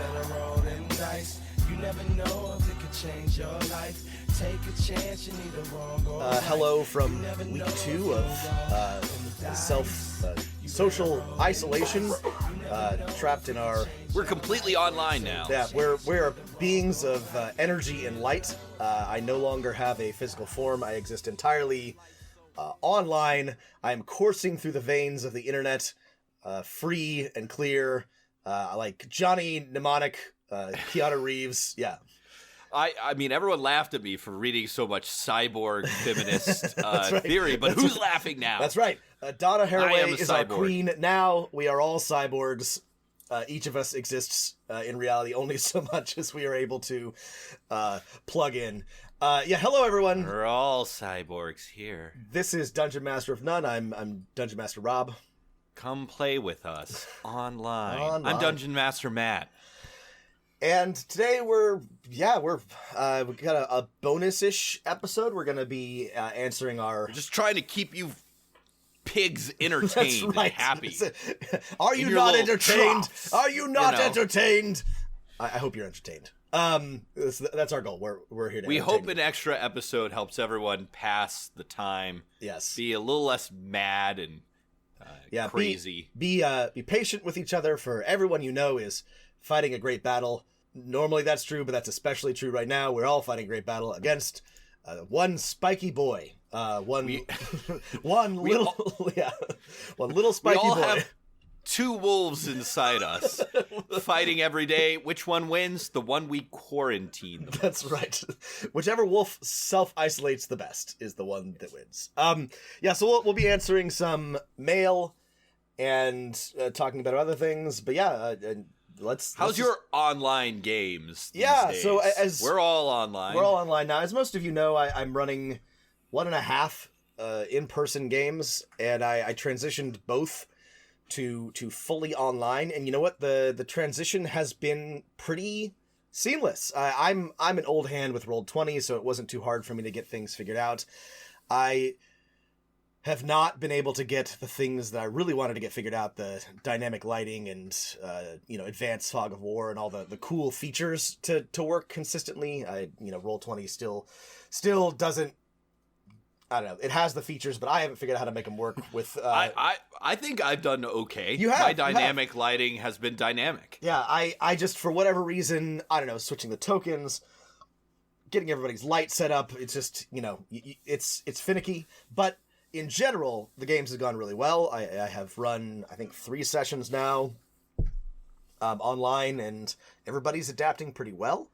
better roll them dice. You never know if it could change your life. Take a chance, you need the wrong or right. Hello from week 2 of social isolation, trapped in our... We're completely online now. Yeah, we're beings of energy and light. I no longer have a physical form. I exist entirely online. I am coursing through the veins of the internet, free and clear, like Johnny Mnemonic, Keanu Reeves. Yeah. I mean, everyone laughed at me for reading so much cyborg feminist right. theory, but who's laughing now? That's right. Donna Haraway is our cyborg. queen now. We are all cyborgs. Each of us exists in reality only so much as we are able to plug in. Hello, everyone. We're all cyborgs here. This is Dungeon Master of None. I'm Dungeon Master Rob. Come play with us online. I'm Dungeon Master Matt. And today we got a bonus-ish episode. We're going to be answering our... We're just trying to keep you pigs entertained That's right. and happy. Are you not entertained? troughs, Are you not entertained? I hope you're entertained. That's our goal. We're here to We entertain hope an extra episode helps everyone pass the time. Yes. Be a little less mad and crazy. Be patient with each other, for everyone you know is fighting a great battle. Normally that's true, but that's especially true right now. We're all fighting a great battle against one spiky boy. One little spiky boy. We all have 2 wolves inside us, fighting every day. Which one wins? The one we quarantine. That's right. Whichever wolf self-isolates the best is the one that wins. So we'll be answering some mail and talking about other things. But how's your online games these days? So as we're all online. We're all online now. As most of you know, I'm running 1.5 in-person games, and I transitioned both to fully online. And you know what? The transition has been pretty seamless. I'm an old hand with Roll20, so it wasn't too hard for me to get things figured out. I have not been able to get the things that I really wanted to get figured out, the dynamic lighting and, advanced fog of war and all the cool features to work consistently. Roll20 still doesn't, I don't know, it has the features, but I haven't figured out how to make them work with... I think I've done okay. You have. My dynamic lighting has been dynamic. Yeah, I just, for whatever reason, I don't know, switching the tokens, getting everybody's light set up, it's just, it's finicky, but... In general, the games have gone really well. I have run, I think, 3 sessions now online, and everybody's adapting pretty well.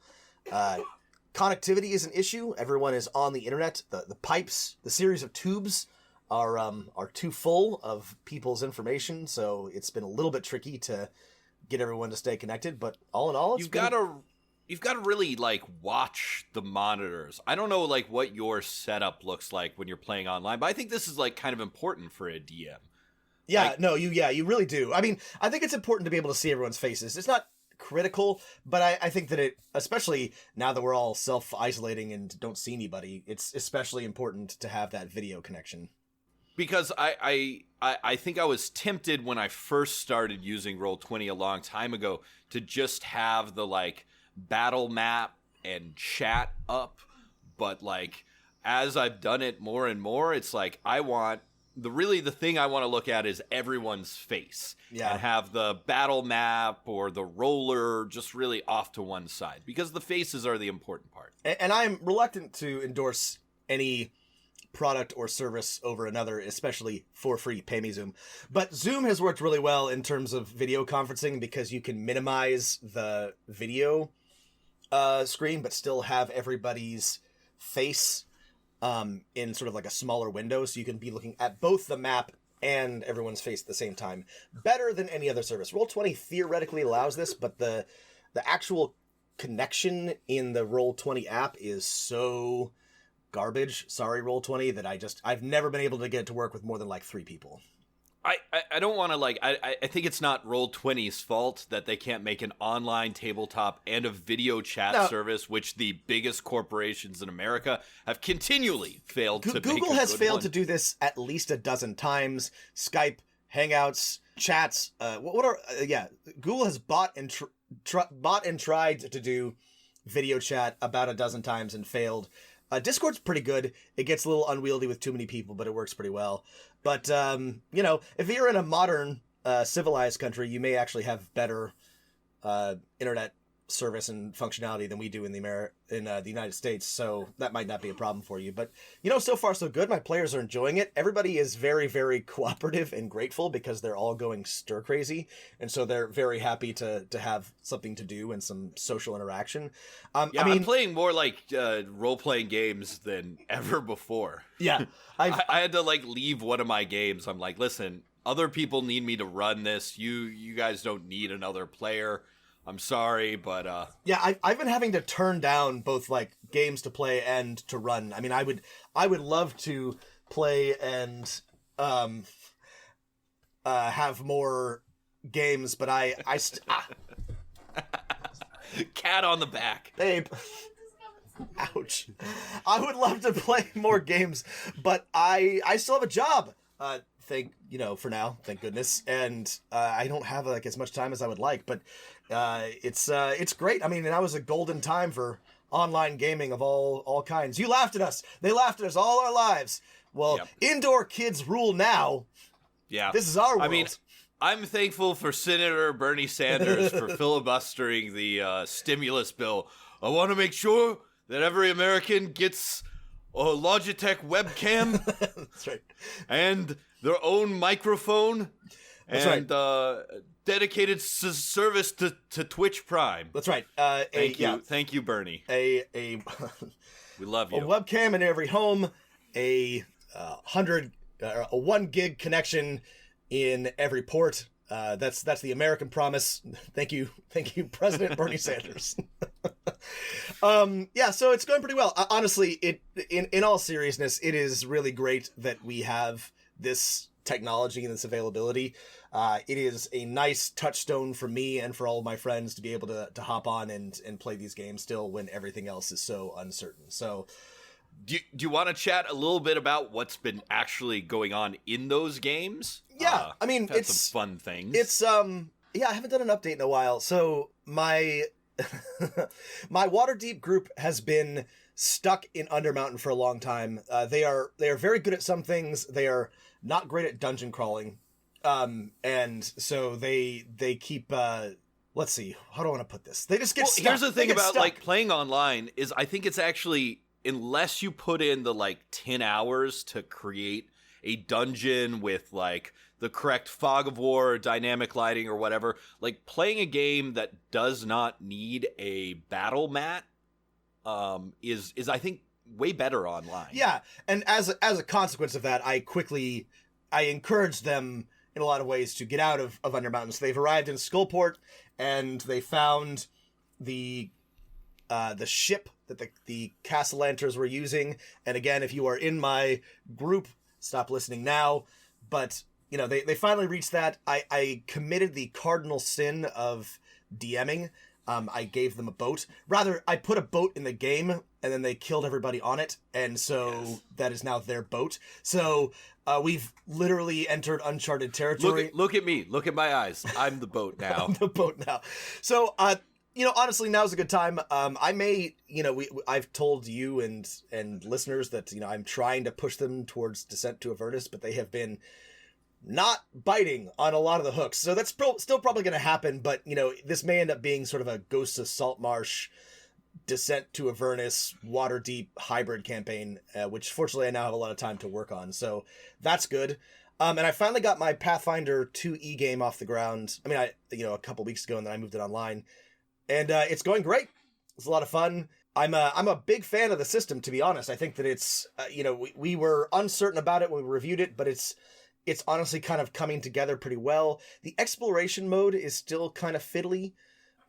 Connectivity is an issue. Everyone is on the internet. The pipes, the series of tubes are too full of people's information, so it's been a little bit tricky to get everyone to stay connected. But all in all, You've got to really, watch the monitors. I don't know, what your setup looks like when you're playing online, but I think this is, kind of important for a DM. Yeah, you really do. I mean, I think it's important to be able to see everyone's faces. It's not critical, but I think that it, especially now that we're all self-isolating and don't see anybody, it's especially important to have that video connection. Because I think I was tempted when I first started using Roll20 a long time ago to just have the, battle map and chat up, but as I've done it more and more, it's I want the thing I want to look at is everyone's face, and have the battle map or the roller just really off to one side, because the faces are the important part. And I'm reluctant to endorse any product or service over another, especially for free. Pay me, Zoom. But Zoom has worked really well in terms of video conferencing, because you can minimize the video screen, but still have everybody's face in sort of a smaller window, so you can be looking at both the map and everyone's face at the same time. Better than any other service. Roll20 theoretically allows this, but the actual connection in the Roll20 app is so garbage. Sorry, Roll20, that I've never been able to get it to work with more than 3 people. I don't want to I think it's not Roll20's fault that they can't make an online tabletop and a video chat service, which the biggest corporations in America have continually failed to make. Google has failed to do this at least a dozen times. Skype, Hangouts, chats. Google has bought and bought and tried to do video chat about a dozen times and failed. Discord's pretty good. It gets a little unwieldy with too many people, but it works pretty well. But, if you're in a modern, civilized country, you may actually have better internet service and functionality than we do in the United States, so that might not be a problem for you. But so far so good. My players are enjoying it. Everybody is very, very cooperative and grateful because they're all going stir crazy, and so they're very happy to have something to do and some social interaction. I'm playing more like role-playing games than ever before. Yeah, I had to leave one of my games. I'm like, listen, other people need me to run this. You guys don't need another player. I'm sorry, but yeah, I've been having to turn down both games to play and to run. I mean, I would love to play and have more games, but cat on the back, babe. Ouch. I would love to play more games, but I still have a job. For now, thank goodness, and I don't have as much time as I would like, but it's great. I mean, that was a golden time for online gaming of all kinds. You laughed at us. They laughed at us all our lives. Well, yep. Indoor kids rule now. Yeah, this is our world. I mean, I'm thankful for Senator Bernie Sanders for filibustering the stimulus bill. I want to make sure that every American gets a Logitech webcam. That's right. And their own microphone. That's and right. Dedicated service to Twitch Prime. That's right. Thank you, Bernie. We love you. A webcam in every home, a 1 gig connection in every port. That's the American promise. Thank you, President Bernie Sanders. So it's going pretty well. Honestly, in all seriousness, it is really great that we have this technology and this availability. It is a nice touchstone for me and for all of my friends to be able to hop on and play these games still when everything else is so uncertain. So, do you want to chat a little bit about what's been actually going on in those games? Yeah, I mean, it's some fun things. It's I haven't done an update in a while. So my my Waterdeep group has been stuck in Undermountain for a long time. They are very good at some things. They are not great at dungeon crawling. And so they keep let's see, how do I want to put this? They just get stuck. Here's the thing about playing online is I think it's actually, unless you put in the 10 hours to create a dungeon with the correct fog of war, or dynamic lighting or whatever, playing a game that does not need a battle mat is I think way better online. Yeah, and as a consequence of that, I encouraged them in a lot of ways to get out of Undermountain. So they've arrived in Skullport, and they found the ship that the Castellanters were using. And again, if you are in my group, stop listening now. But they finally reached that. I committed the cardinal sin of DMing. I gave them a boat. Rather, I put a boat in the game, and then they killed everybody on it, and so that is now their boat. So we've literally entered uncharted territory. Look at me. Look at my eyes. I'm the boat now. I'm the boat now. So, honestly, now's a good time. I may, I've told you and listeners that, I'm trying to push them towards Descent to Avernus, but they have been not biting on a lot of the hooks. So that's still probably going to happen, but, this may end up being sort of a Ghosts of Saltmarsh, Descent to Avernus, Waterdeep hybrid campaign, which fortunately I now have a lot of time to work on. So that's good. And I finally got my Pathfinder 2e game off the ground. I mean, a couple weeks ago, and then I moved it online. And it's going great. It's a lot of fun. I'm a big fan of the system, to be honest. I think that it's, we were uncertain about it when we reviewed it, but it's honestly kind of coming together pretty well. The exploration mode is still kind of fiddly,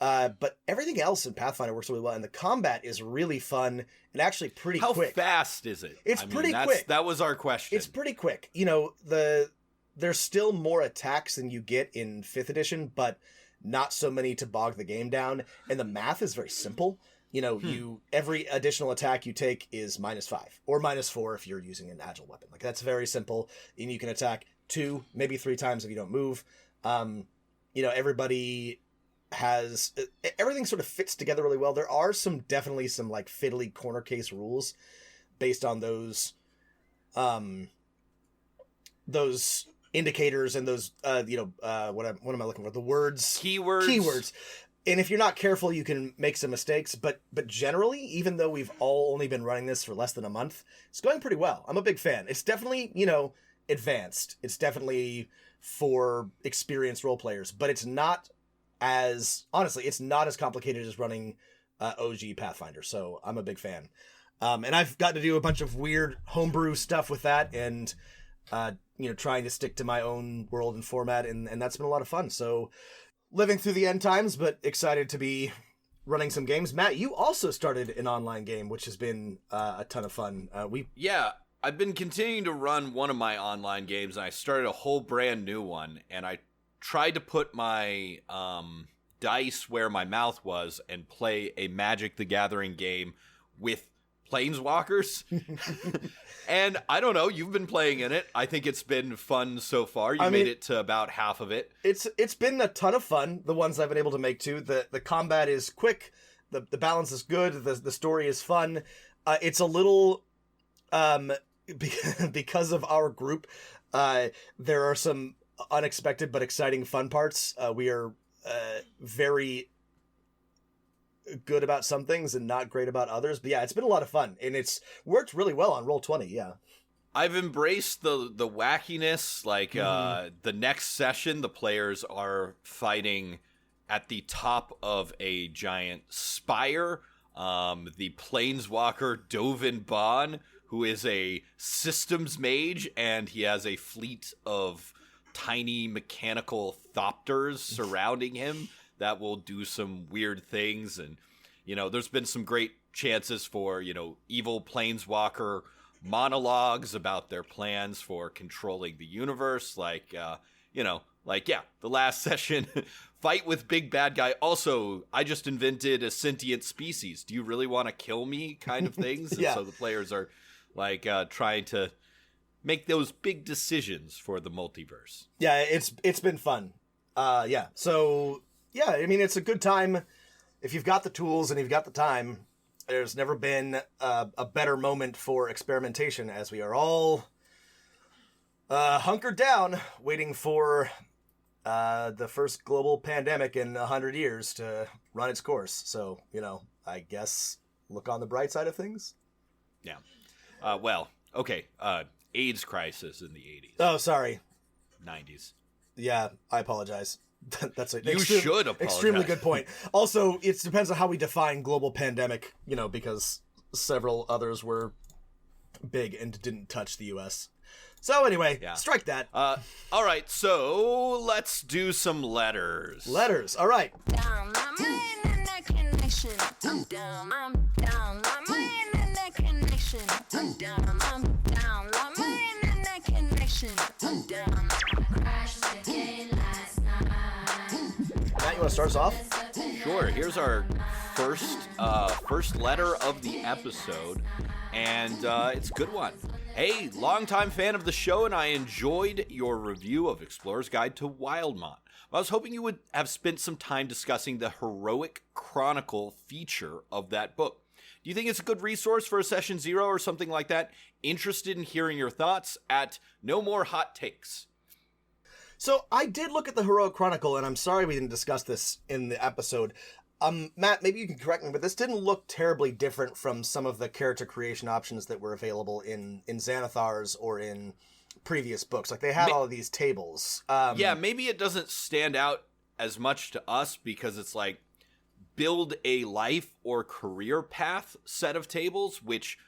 but everything else in Pathfinder works really well, and the combat is really fun and actually pretty quick. How fast is it? It's pretty quick. That was our question. It's pretty quick. There's still more attacks than you get in 5th edition, but not so many to bog the game down, and the math is very simple. Every additional attack you take is -5 or -4 if you're using an agile weapon. That's very simple, and you can attack 2, maybe 3 times if you don't move. Everybody has everything sort of fits together really well. There are definitely some like fiddly corner case rules based on those indicators and those what am I looking for? The words, keywords. And if you're not careful, you can make some mistakes. But generally, even though we've all only been running this for less than a month, it's going pretty well. I'm a big fan. It's definitely, advanced. It's definitely for experienced role players, but it's not as complicated as running OG Pathfinder. So I'm a big fan. And I've got to do a bunch of weird homebrew stuff with that, and trying to stick to my own world and format, and that's been a lot of fun. So living through the end times, but excited to be running some games. Matt, you also started an online game, which has been a ton of fun. I've been continuing to run one of my online games, and I started a whole brand new one, and I tried to put my dice where my mouth was and play a Magic the Gathering game with planeswalkers. And I don't know, you've been playing in it. I think it's been fun so far. You made it to about half of it. It's been a ton of fun, the ones I've been able to make too. The combat is quick, the balance is good, the story is fun. It's a little because of our group, there are some unexpected but exciting fun parts. We are very good about some things and not great about others, but yeah, it's been a lot of fun, and it's worked really well on Roll20. Yeah, I've embraced the wackiness. Like the next session, the players are fighting at the top of a giant spire. The planeswalker Dovin Bond, who is a systems mage, and he has a fleet of tiny mechanical thopters surrounding him that will do some weird things. And, there's been some great chances for, evil planeswalker monologues about their plans for controlling the universe. The last session, fight with big bad guy. Also, I just invented a sentient species. Do you really want to kill me kind of things? Yeah. And so the players are trying to make those big decisions for the multiverse. Yeah, it's been fun. So yeah, I mean, it's a good time if you've got the tools and you've got the time. There's never been a better moment for experimentation, as we are all hunkered down waiting for the first global pandemic in 100 years to run its course. So, I guess look on the bright side of things. Yeah. AIDS crisis in the 80s. Oh, sorry. 90s. Yeah, I apologize. That's you should apologize. Extremely good point. Also, it depends on how we define global pandemic, because several others were big and didn't touch the U.S. So anyway, Strike that. All right, so let's do some letters. Letters, all right. Down my man in that connection. I'm down my man in that connection. I'm down my man in that connection. I'm down. Crashed again last night. Matt, you want to start us off? Sure. Here's our first letter of the episode, and it's a good one. Hey, longtime fan of the show, and I enjoyed your review of Explorer's Guide to Wildmont. I was hoping you would have spent some time discussing the Heroic Chronicle feature of that book. Do you think it's a good resource for a Session Zero or something like that? Interested in hearing your thoughts at No More Hot Takes. So I did look at the Heroic Chronicle, and I'm sorry we didn't discuss this in the episode. Matt, maybe you can correct me, but this didn't look terribly different from some of the character creation options that were available in Xanathar's or in previous books. Like, they had all of these tables. Maybe it doesn't stand out as much to us because it's like build a life or career path set of tables, which,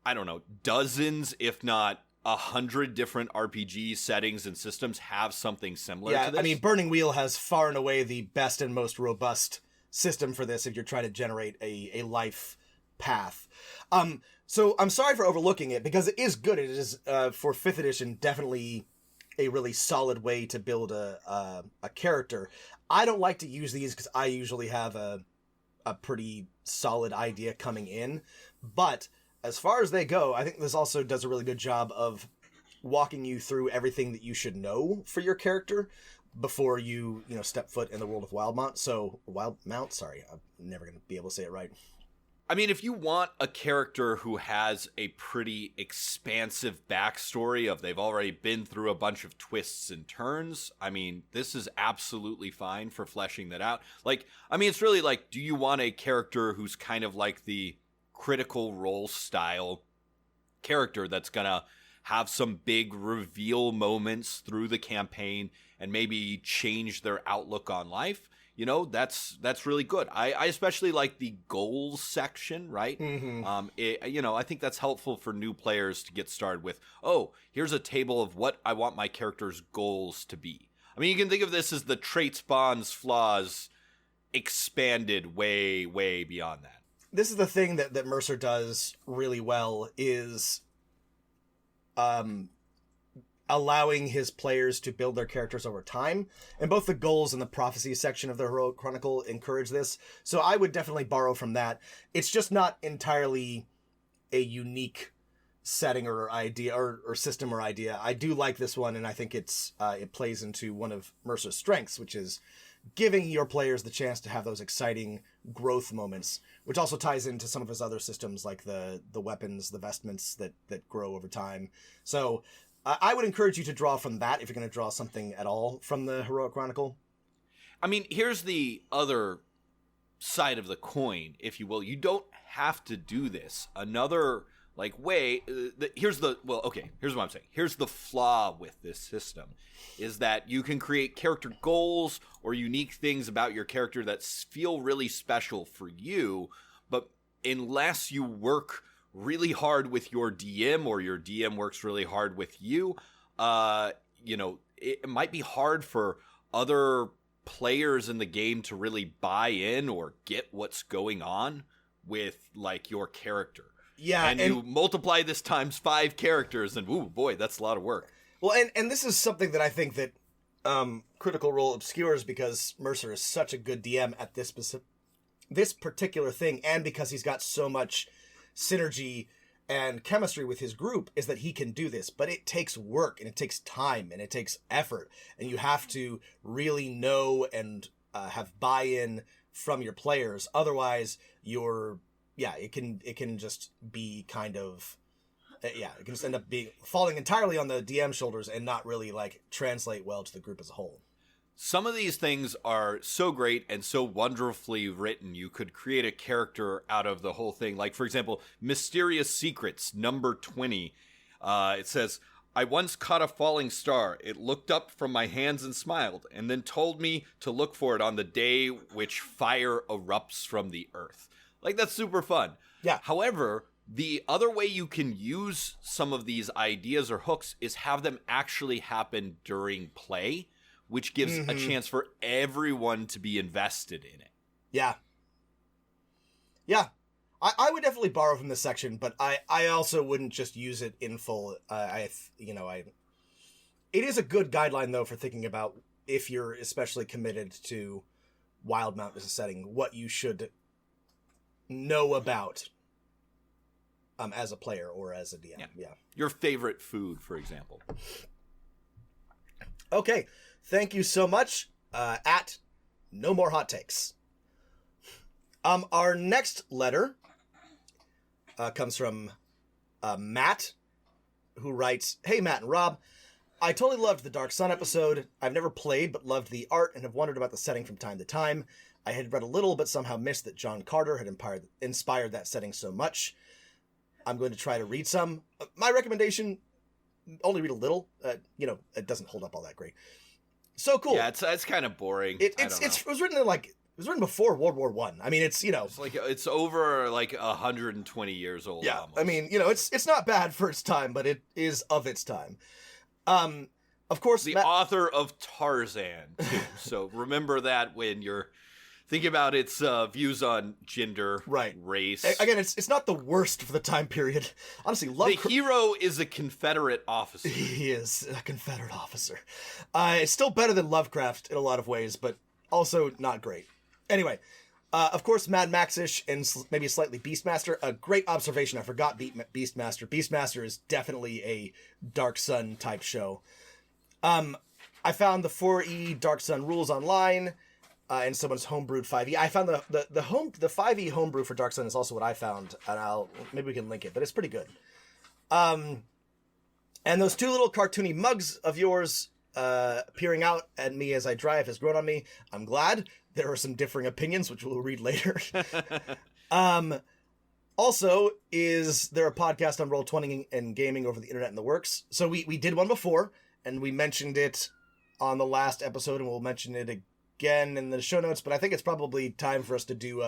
I don't know, dozens, if not 100 different RPG settings and systems have something similar to this. I mean, Burning Wheel has far and away the best and most robust system for this if you're trying to generate a life path. So I'm sorry for overlooking it because it is good. It is, for 5th edition, definitely a really solid way to build a character. I don't like to use these because I usually have a pretty solid idea coming in, but as far as they go, I think this also does a really good job of walking you through everything that you should know for your character, before you step foot in the world of Wildmount. So Wildmount, sorry, I'm never going to be able to say it right. I mean, if you want a character who has a pretty expansive backstory of they've already been through a bunch of twists and turns, I mean, this is absolutely fine for fleshing that out. Like, I mean, it's really like, do you want a character who's kind of like the Critical Role style character that's gonna have some big reveal moments through the campaign and maybe change their outlook on life? That's really good. I especially like the goals section, right? I think that's helpful for new players to get started with, oh, here's a table of what I want my character's goals to be. I mean, you can think of this as the traits, bonds, flaws expanded way, way beyond that. This is the thing that Mercer does really well is allowing his players to build their characters over time. And both the goals and the prophecy section of the Heroic Chronicle encourage this. So I would definitely borrow from that. It's just not entirely a unique setting or idea or system or idea. I do like this one, and I think it plays into one of Mercer's strengths, which is giving your players the chance to have those exciting growth moments, which also ties into some of his other systems like the weapons, the vestments that grow over time. So I would encourage you to draw from that if you're going to draw something at all from the Heroic Chronicle. I mean, here's the other side of the coin, if you will. You don't have to do this. Another way. Here's what I'm saying. Here's the flaw with this system, is that you can create character goals or unique things about your character that feel really special for you, but unless you work really hard with your DM or your DM works really hard with you, it might be hard for other players in the game to really buy in or get what's going on with your character. Yeah, and you multiply this times 5 characters, and ooh boy, that's a lot of work. Well, and this is something that I think that Critical Role obscures because Mercer is such a good DM at this particular thing, and because he's got so much synergy and chemistry with his group, is that he can do this. But it takes work, and it takes time, and it takes effort, and you have to really know and have buy-in from your players. Otherwise, it can just be kind of it can just end up being falling entirely on the DM shoulders and not really translate well to the group as a whole. Some of these things are so great and so wonderfully written, you could create a character out of the whole thing. Like, for example, Mysterious Secrets, number 20. It says, I once caught a falling star. It looked up from my hands and smiled, and then told me to look for it on the day which fire erupts from the earth. That's super fun. Yeah. However, the other way you can use some of these ideas or hooks is have them actually happen during play, which gives a chance for everyone to be invested in it. Yeah. Yeah. I would definitely borrow from this section, but I also wouldn't just use it in full. It is a good guideline, though, for thinking about if you're especially committed to Wildmount as a setting, what you should know about as a player or as a DM. Yeah. Your favorite food, for example. Okay. Thank you so much. At No More Hot Takes. Our next letter comes from Matt, who writes, Hey, Matt and Rob. I totally loved the Dark Sun episode. I've never played, but loved the art and have wondered about the setting from time to time. I had read a little, but somehow missed that John Carter had inspired that setting so much. I'm going to try to read some. My recommendation, only read a little. It doesn't hold up all that great. So cool. Yeah, it's kind of boring. It was written it was written before World War I. I mean, it's it's over 120 years old. Yeah, almost. I mean, it's not bad for its time, but it is of its time. Of course, the author of Tarzan too. So remember that when you're thinking about its views on gender, race. Again, it's not the worst for the time period. Honestly, the hero is a Confederate officer. He is a Confederate officer. It's still better than Lovecraft in a lot of ways, but also not great. Anyway, of course, Mad Max-ish and maybe slightly Beastmaster. A great observation. I forgot Beastmaster. Beastmaster is definitely a Dark Sun type show. I found the 4E Dark Sun rules online, and someone's homebrewed 5E. I found the 5E homebrew for Dark Sun is also what I found, and maybe we can link it, but it's pretty good. And those two little cartoony mugs of yours peering out at me as I drive has grown on me. I'm glad. There are some differing opinions, which we'll read later. Also, is there a podcast on Roll20 and gaming over the internet in the works? So we did one before, and we mentioned it on the last episode, and we'll mention it again in the show notes, but I think it's probably time for us to do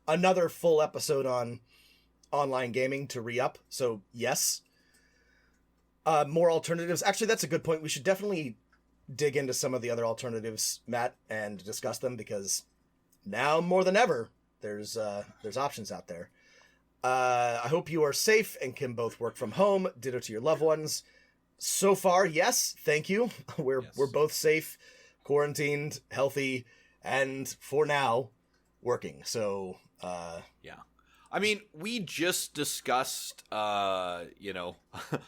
another full episode on online gaming to re-up. So, yes. More alternatives. Actually, that's a good point. We should definitely dig into some of the other alternatives, Matt, and discuss them, because now more than ever, there's options out there. I hope you are safe and can both work from home. Ditto to your loved ones. So far, yes, thank you. We're both safe, quarantined, healthy, and for now, working. So, yeah. I mean, we just discussed, a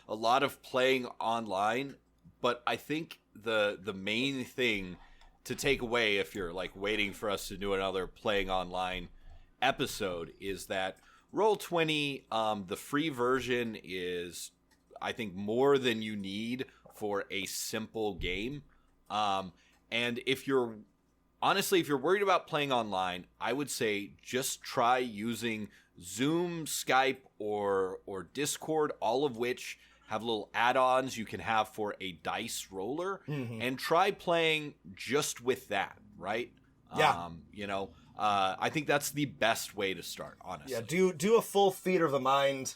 lot of playing online, but I think the main thing to take away, if you're like waiting for us to do another playing online episode, is that Roll20, the free version is, I think, more than you need for a simple game. And if you're worried about playing online, I would say just try using Zoom, Skype, or Discord, all of which have little add-ons you can have for a dice roller, and try playing just with that, right? Yeah. I think that's the best way to start, honestly. Yeah, do a full theater of the mind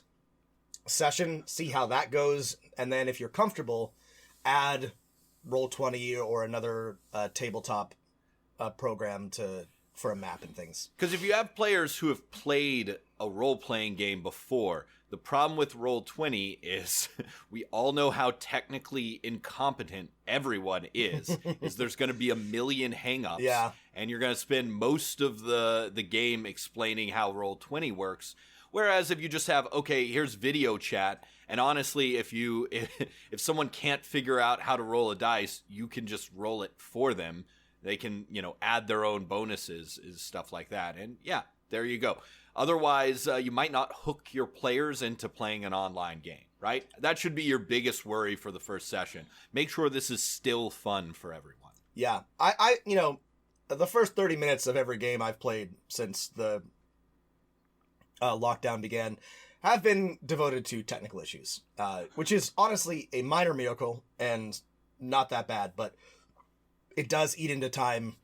session, see how that goes, and then if you're comfortable, add Roll20 or another tabletop program for a map and things. Because if you have players who have played a role-playing game before, the problem with Roll20 is we all know how technically incompetent everyone is there's going to be a million hang-ups, and you're going to spend most of the game explaining how Roll20 works. Whereas if you just have, okay, here's video chat, and honestly, if someone can't figure out how to roll a dice, you can just roll it for them. They can, add their own bonuses, stuff like that. And yeah, there you go. Otherwise, you might not hook your players into playing an online game, right? That should be your biggest worry for the first session. Make sure this is still fun for everyone. Yeah. I the first 30 minutes of every game I've played since the lockdown began have been devoted to technical issues, which is honestly a minor miracle and not that bad, but it does eat into time,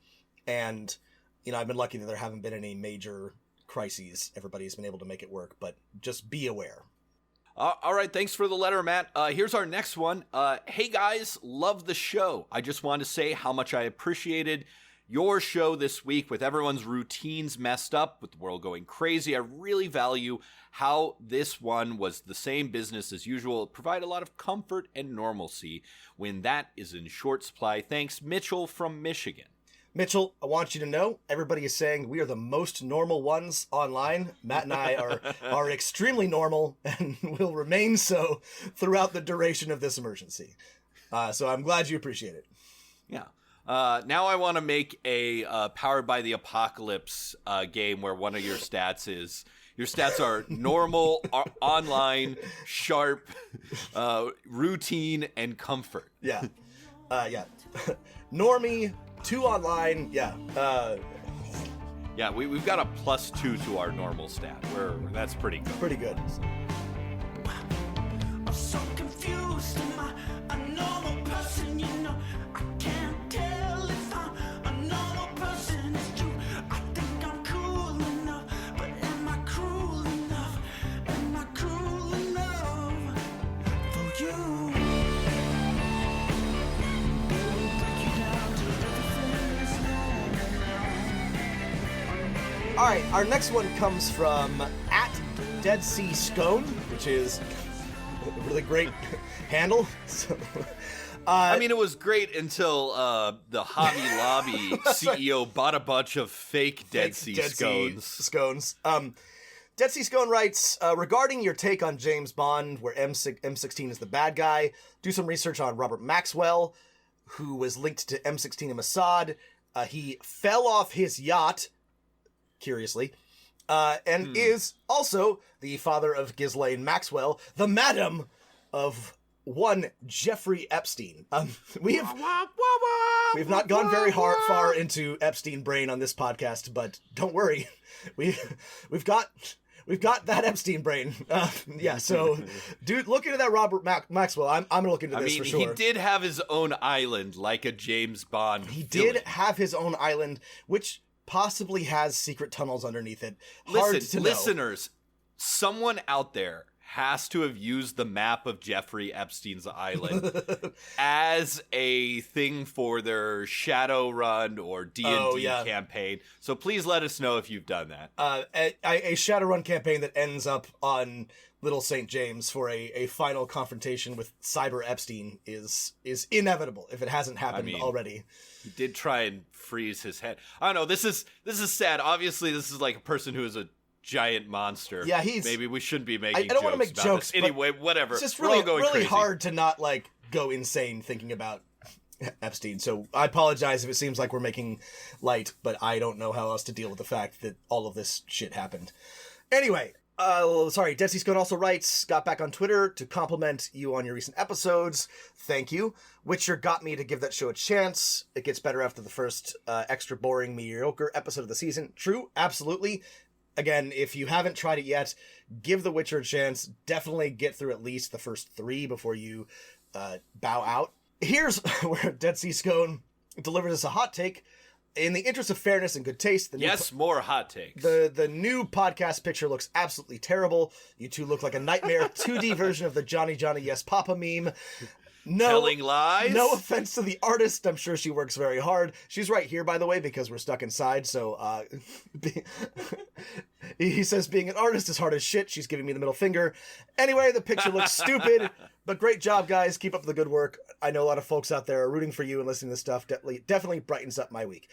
and I've been lucky that there haven't been any major crises. Everybody's been able to make it work, but just be aware. All right, thanks for the letter, Matt. Here's our next one. Hey guys, love the show. I just wanted to say how much I appreciated your show this week. With everyone's routines messed up, with the world going crazy, I really value how this one was the same business as usual. It provided a lot of comfort and normalcy when that is in short supply. Thanks, Mitchell from Michigan. Mitchell, I want you to know, everybody is saying we are the most normal ones online. Matt and I are extremely normal and will remain so throughout the duration of this emergency. So I'm glad you appreciate it. Yeah. Now I want to make a Powered by the Apocalypse game where one of your stats is... Your stats are normal, online, sharp, routine, and comfort. Yeah. Yeah. Normie, 2 online, yeah. Yeah, we've got a +2 to our normal stat. That's pretty good. Pretty good. I'm so confused. Am I a normal person? I can't tell if I'm a normal person. It's true. I think I'm cool enough, but am I cruel enough? Am I cruel enough for you? All right, our next one comes from @DeadSeaScone, which is a really great handle. So, I mean, it was great until the Hobby Lobby CEO bought a bunch of fake Dead Sea scones. Dead Sea Scone writes, regarding your take on James Bond, where M16 is the bad guy, do some research on Robert Maxwell. who was linked to M16 and Mossad. He fell off his yacht, curiously, and is also the father of Ghislaine Maxwell, the madam of one Jeffrey Epstein. We've not gone very far into Epstein brain on this podcast, but don't worry, we've got that Epstein brain. Yeah, so dude, look into that Robert Maxwell. I'm gonna look into this for sure. He did have his own island, like a James Bond. He did have his own island, which possibly has secret tunnels underneath it. Hard to know. Listeners, someone out there has to have used the map of Jeffrey Epstein's island as a thing for their Shadowrun or D&D campaign. So please let us know if you've done that. A Shadowrun campaign that ends up on Little St. James for a final confrontation with Cyber Epstein is inevitable if it hasn't happened already. He did try and freeze his head. I don't know. This is sad. Obviously, this is like a person who is a giant monster. Yeah, maybe we shouldn't be making. I don't want to make jokes. Anyway, whatever. It's just We're all really, going really crazy. hard to not like go insane thinking about Epstein. So I apologize if it seems like we're making light, but I don't know how else to deal with the fact that all of this shit happened. Anyway, sorry. Dead Sea Scone also writes, got back on Twitter to compliment you on your recent episodes. Thank you. Witcher got me to give that show a chance. It gets better after the first extra boring, mediocre episode of the season. True, absolutely. Again, if you haven't tried it yet, give The Witcher a chance. Definitely get through at least the first 3 before you bow out. Here's where Dead Sea Scone delivers us a hot take. In the interest of fairness and good taste, more hot takes. The new podcast picture looks absolutely terrible. You two look like a nightmare 2D version of the Johnny Yes Papa meme. No, telling lies? No offense to the artist. I'm sure she works very hard. She's right here, by the way, because we're stuck inside. So he says being an artist is hard as shit. She's giving me the middle finger. Anyway, the picture looks stupid, but great job, guys. Keep up the good work. I know a lot of folks out there are rooting for you and listening to this stuff. Definitely brightens up my week.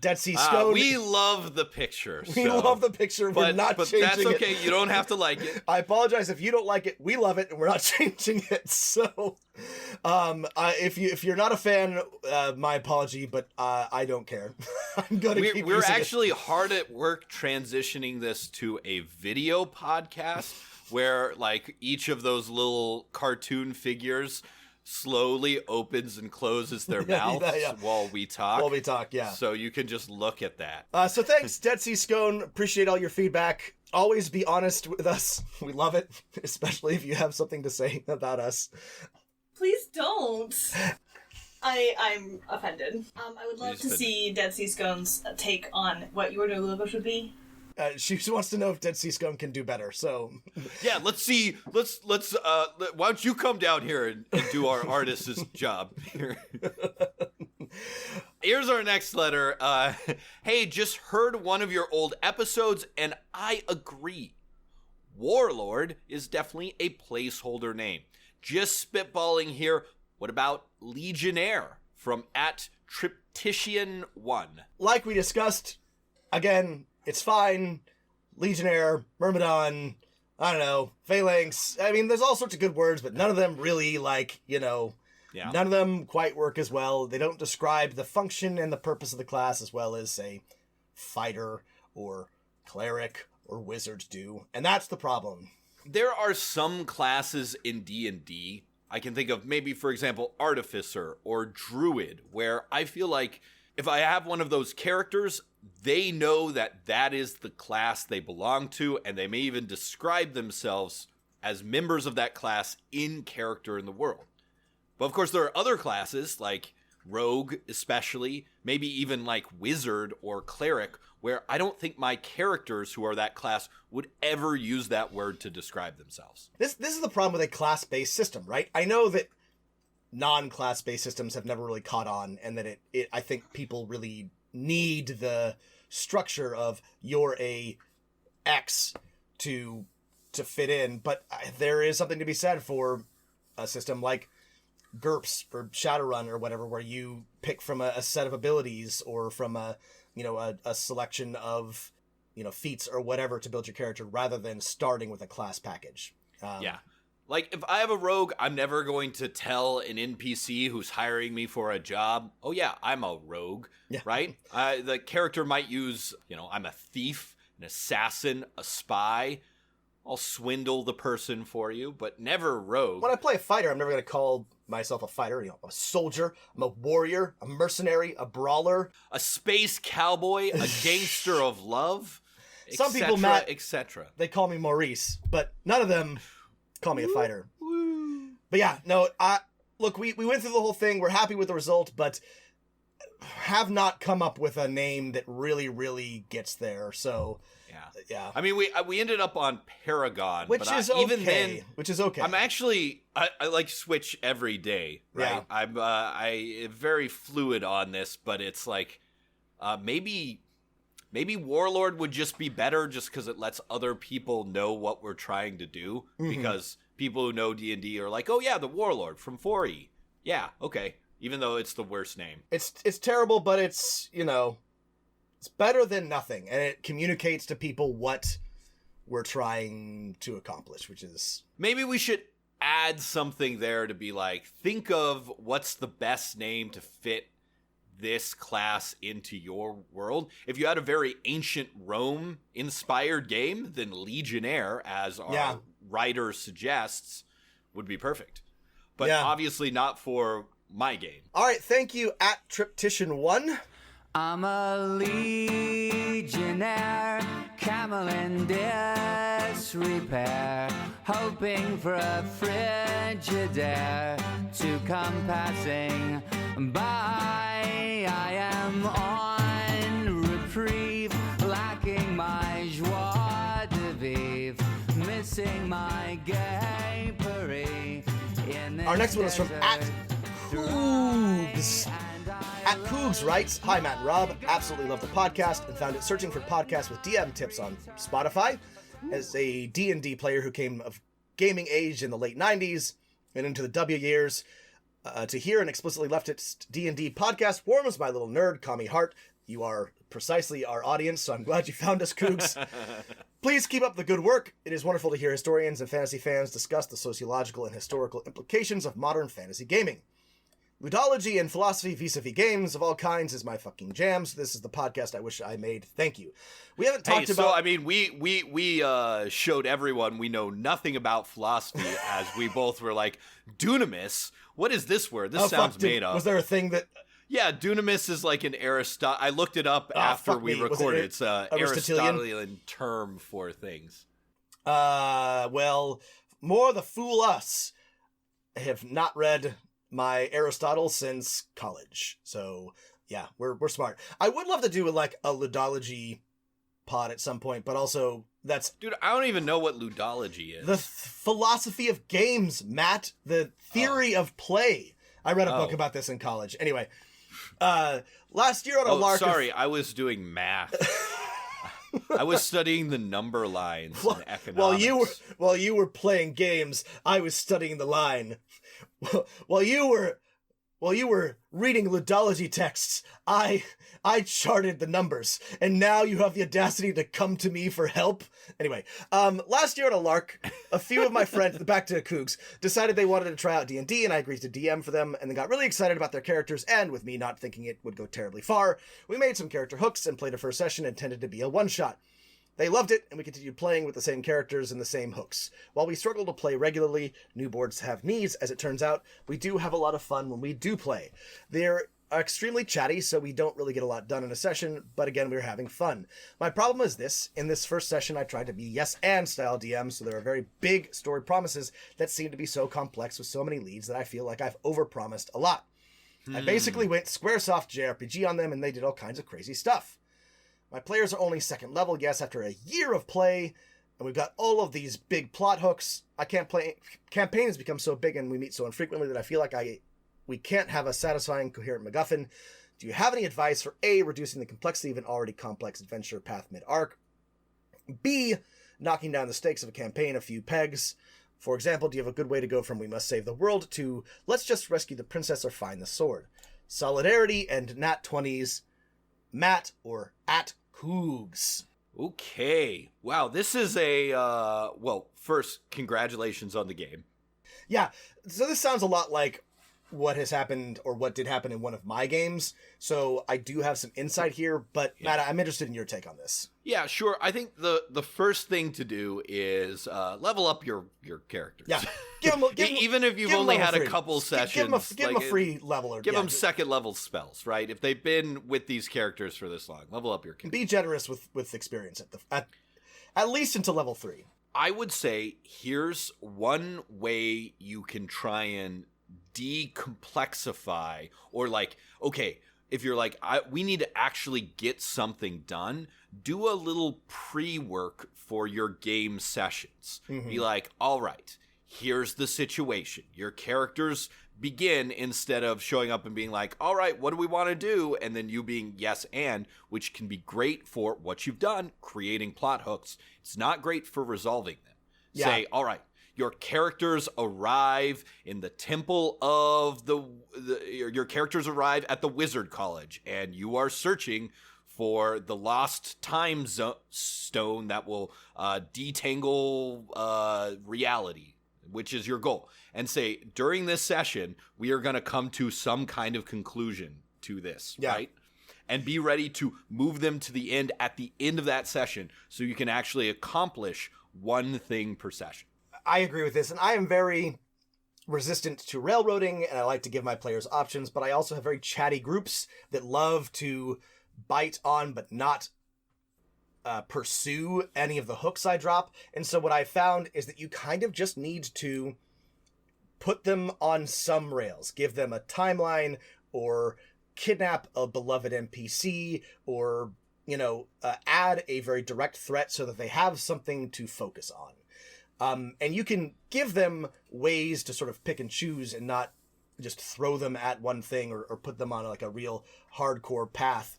Dead Sea Scone. We love the picture. We love the picture. We're not changing it. But that's okay. You don't have to like it. I apologize if you don't like it. We love it, and we're not changing it. So, if you're not a fan, my apology, but I don't care. I'm gonna keep We're using actually it. hard at work transitioning this to a video podcast where, like, each of those little cartoon figures slowly opens and closes their mouths while we talk. While we talk, yeah. So you can just look at that. So thanks, Dead Sea Scone. Appreciate all your feedback. Always be honest with us. We love it, especially if you have something to say about us. Please don't. I'm offended. I would love to see Dead Sea Scone's take on what your new logo should be. She wants to know if Dead Sea Scone can do better, so... Yeah, let's see. Let's why don't you come down here and do our artist's job here. Here's our next letter. Hey, just heard one of your old episodes, and I agree. Warlord is definitely a placeholder name. Just spitballing here, what about Legionnaire from @Triptician1? Like we discussed, again... It's fine. Legionnaire, Myrmidon, I don't know, Phalanx. I mean, there's all sorts of good words, but none of them really, none of them quite work as well. They don't describe the function and the purpose of the class as well as, say, fighter or cleric or wizard do. And that's the problem. There are some classes in D&D. I can think of maybe, for example, Artificer or Druid, where I feel like if I have one of those characters, they know that that is the class they belong to, and they may even describe themselves as members of that class in character in the world. But of course, there are other classes, like Rogue especially, maybe even like Wizard or Cleric, where I don't think my characters who are that class would ever use that word to describe themselves. This is the problem with a class-based system, right? I know that non-class-based systems have never really caught on, and that I think people really need the structure of you're a X to fit in, but there is something to be said for a system like GURPS or Shadowrun or whatever, where you pick from a set of abilities or from a selection of feats or whatever to build your character, rather than starting with a class package. Like, if I have a rogue, I'm never going to tell an NPC who's hiring me for a job, oh yeah, I'm a rogue, right? The character might use, I'm a thief, an assassin, a spy. I'll swindle the person for you, but never rogue. When I play a fighter, I'm never going to call myself a fighter. I'm a soldier, I'm a warrior, a mercenary, a brawler. A space cowboy, a gangster of love, Some people, Matt, etc. They call me Maurice, but none of them call me a fighter. But yeah, no, look, we went through the whole thing. We're happy with the result, but have not come up with a name that really, really gets there. So, yeah. I mean, we ended up on Paragon, which is okay. I'm actually I like Switch every day, right? Yeah. I'm very fluid on this, but it's like maybe Warlord would just be better just because it lets other people know what we're trying to do. Mm-hmm. Because people who know D&D are like, oh yeah, the Warlord from 4E. Yeah, okay. Even though it's the worst name. It's terrible, but it's, it's better than nothing. And it communicates to people what we're trying to accomplish, which is... Maybe we should add something there to be like, think of what's the best name to fit this class into your world. If you had a very ancient Rome inspired game, then Legionnaire, as our writer suggests, would be perfect. But obviously not for my game. All right, thank you at Triptician1. I'm a legionnaire, camel in disrepair, hoping for a Frigidaire to come passing by. I am on reprieve, lacking my joie de vivre, missing my gapery. Our next one is from at Coogs. At Coogs writes, hi Matt and Rob, absolutely love the podcast and found it searching for podcasts with DM tips on Spotify. As a D&D player who came of gaming age in the late 90s and into the W years, to hear an explicitly leftist D&D podcast warms my little nerd commie heart. You are precisely our audience, so I'm glad you found us, Coogs. Please keep up the good work. It is wonderful to hear historians and fantasy fans discuss the sociological and historical implications of modern fantasy gaming. Ludology and philosophy vis-a-vis games of all kinds is my fucking jams. This is the podcast I wish I made. Thank you. We haven't talked about... So, I mean, we showed everyone we know nothing about philosophy as we both were like, dunamis? What is this word? This sounds made up. Was there a thing that... Yeah, dunamis is like an I looked it up after we recorded. It's an Aristotelian term for things. Well, more the fool us. I have not read my Aristotle since college. So, yeah, we're smart. I would love to do like a ludology pod at some point, but also that's... Dude, I don't even know what ludology is. The philosophy of games, Matt. The theory of play. I read a book about this in college. Anyway, last year on a lark... Sorry, I was doing math. I was studying the number lines in economics. While you were playing games, I was studying the line. While you were reading ludology texts, I charted the numbers, and now you have the audacity to come to me for help? Anyway, last year at a lark, a few of my friends, back to Cougs, decided they wanted to try out D&D, and I agreed to DM for them, and they got really excited about their characters, and with me not thinking it would go terribly far, we made some character hooks and played a first session intended to be a one-shot. They loved it, and we continued playing with the same characters and the same hooks. While we struggle to play regularly, new boards have needs, as it turns out, we do have a lot of fun when we do play. They're extremely chatty, so we don't really get a lot done in a session, but again, we're having fun. My problem is this: in this first session, I tried to be yes and style DM, so there are very big story promises that seem to be so complex with so many leads that I feel like I've overpromised a lot. I basically went Squaresoft JRPG on them, and they did all kinds of crazy stuff. My players are only second level, yes, after a year of play, and we've got all of these big plot hooks. Campaign has become so big and we meet so infrequently that I feel like we can't have a satisfying, coherent MacGuffin. Do you have any advice for A, reducing the complexity of an already complex adventure path mid-arc? B, knocking down the stakes of a campaign a few pegs? For example, do you have a good way to go from we must save the world to let's just rescue the princess or find the sword? Solidarity and nat 20s. Matt or at Cougs. Okay. Wow, this is a, well, first, congratulations on the game. Yeah, so this sounds a lot like what has happened or what did happen in one of my games. So I do have some insight here, but Matt, I'm interested in your take on this. Yeah, sure. I think the first thing to do is level up your characters. Yeah, even if you've only had a couple sessions, give them a free level or give them second level spells, right? If they've been with these characters for this long, level up your characters. Be generous with experience at least until level 3. I would say here's one way you can try and decomplexify, or like, okay, if you're like, we need to actually get something done, do a little pre-work for your game sessions. Mm-hmm. Be like, all right, here's the situation. Your characters begin, instead of showing up and being like, all right, what do we want to do? And then you being yes and, which can be great for what you've done, creating plot hooks. It's not great for resolving them. Yeah. Say, all right, your characters arrive in the temple of your characters arrive at the wizard college, and you are searching for the lost time stone that will detangle reality, which is your goal. And say, during this session, we are going to come to some kind of conclusion to this, right? And be ready to move them to the end at the end of that session, so you can actually accomplish one thing per session. I agree with this, and I am very resistant to railroading, and I like to give my players options, but I also have very chatty groups that love to bite on but not pursue any of the hooks I drop. And so what I found is that you kind of just need to put them on some rails, give them a timeline, or kidnap a beloved NPC, or, add a very direct threat so that they have something to focus on. And you can give them ways to sort of pick and choose and not just throw them at one thing or put them on like a real hardcore path,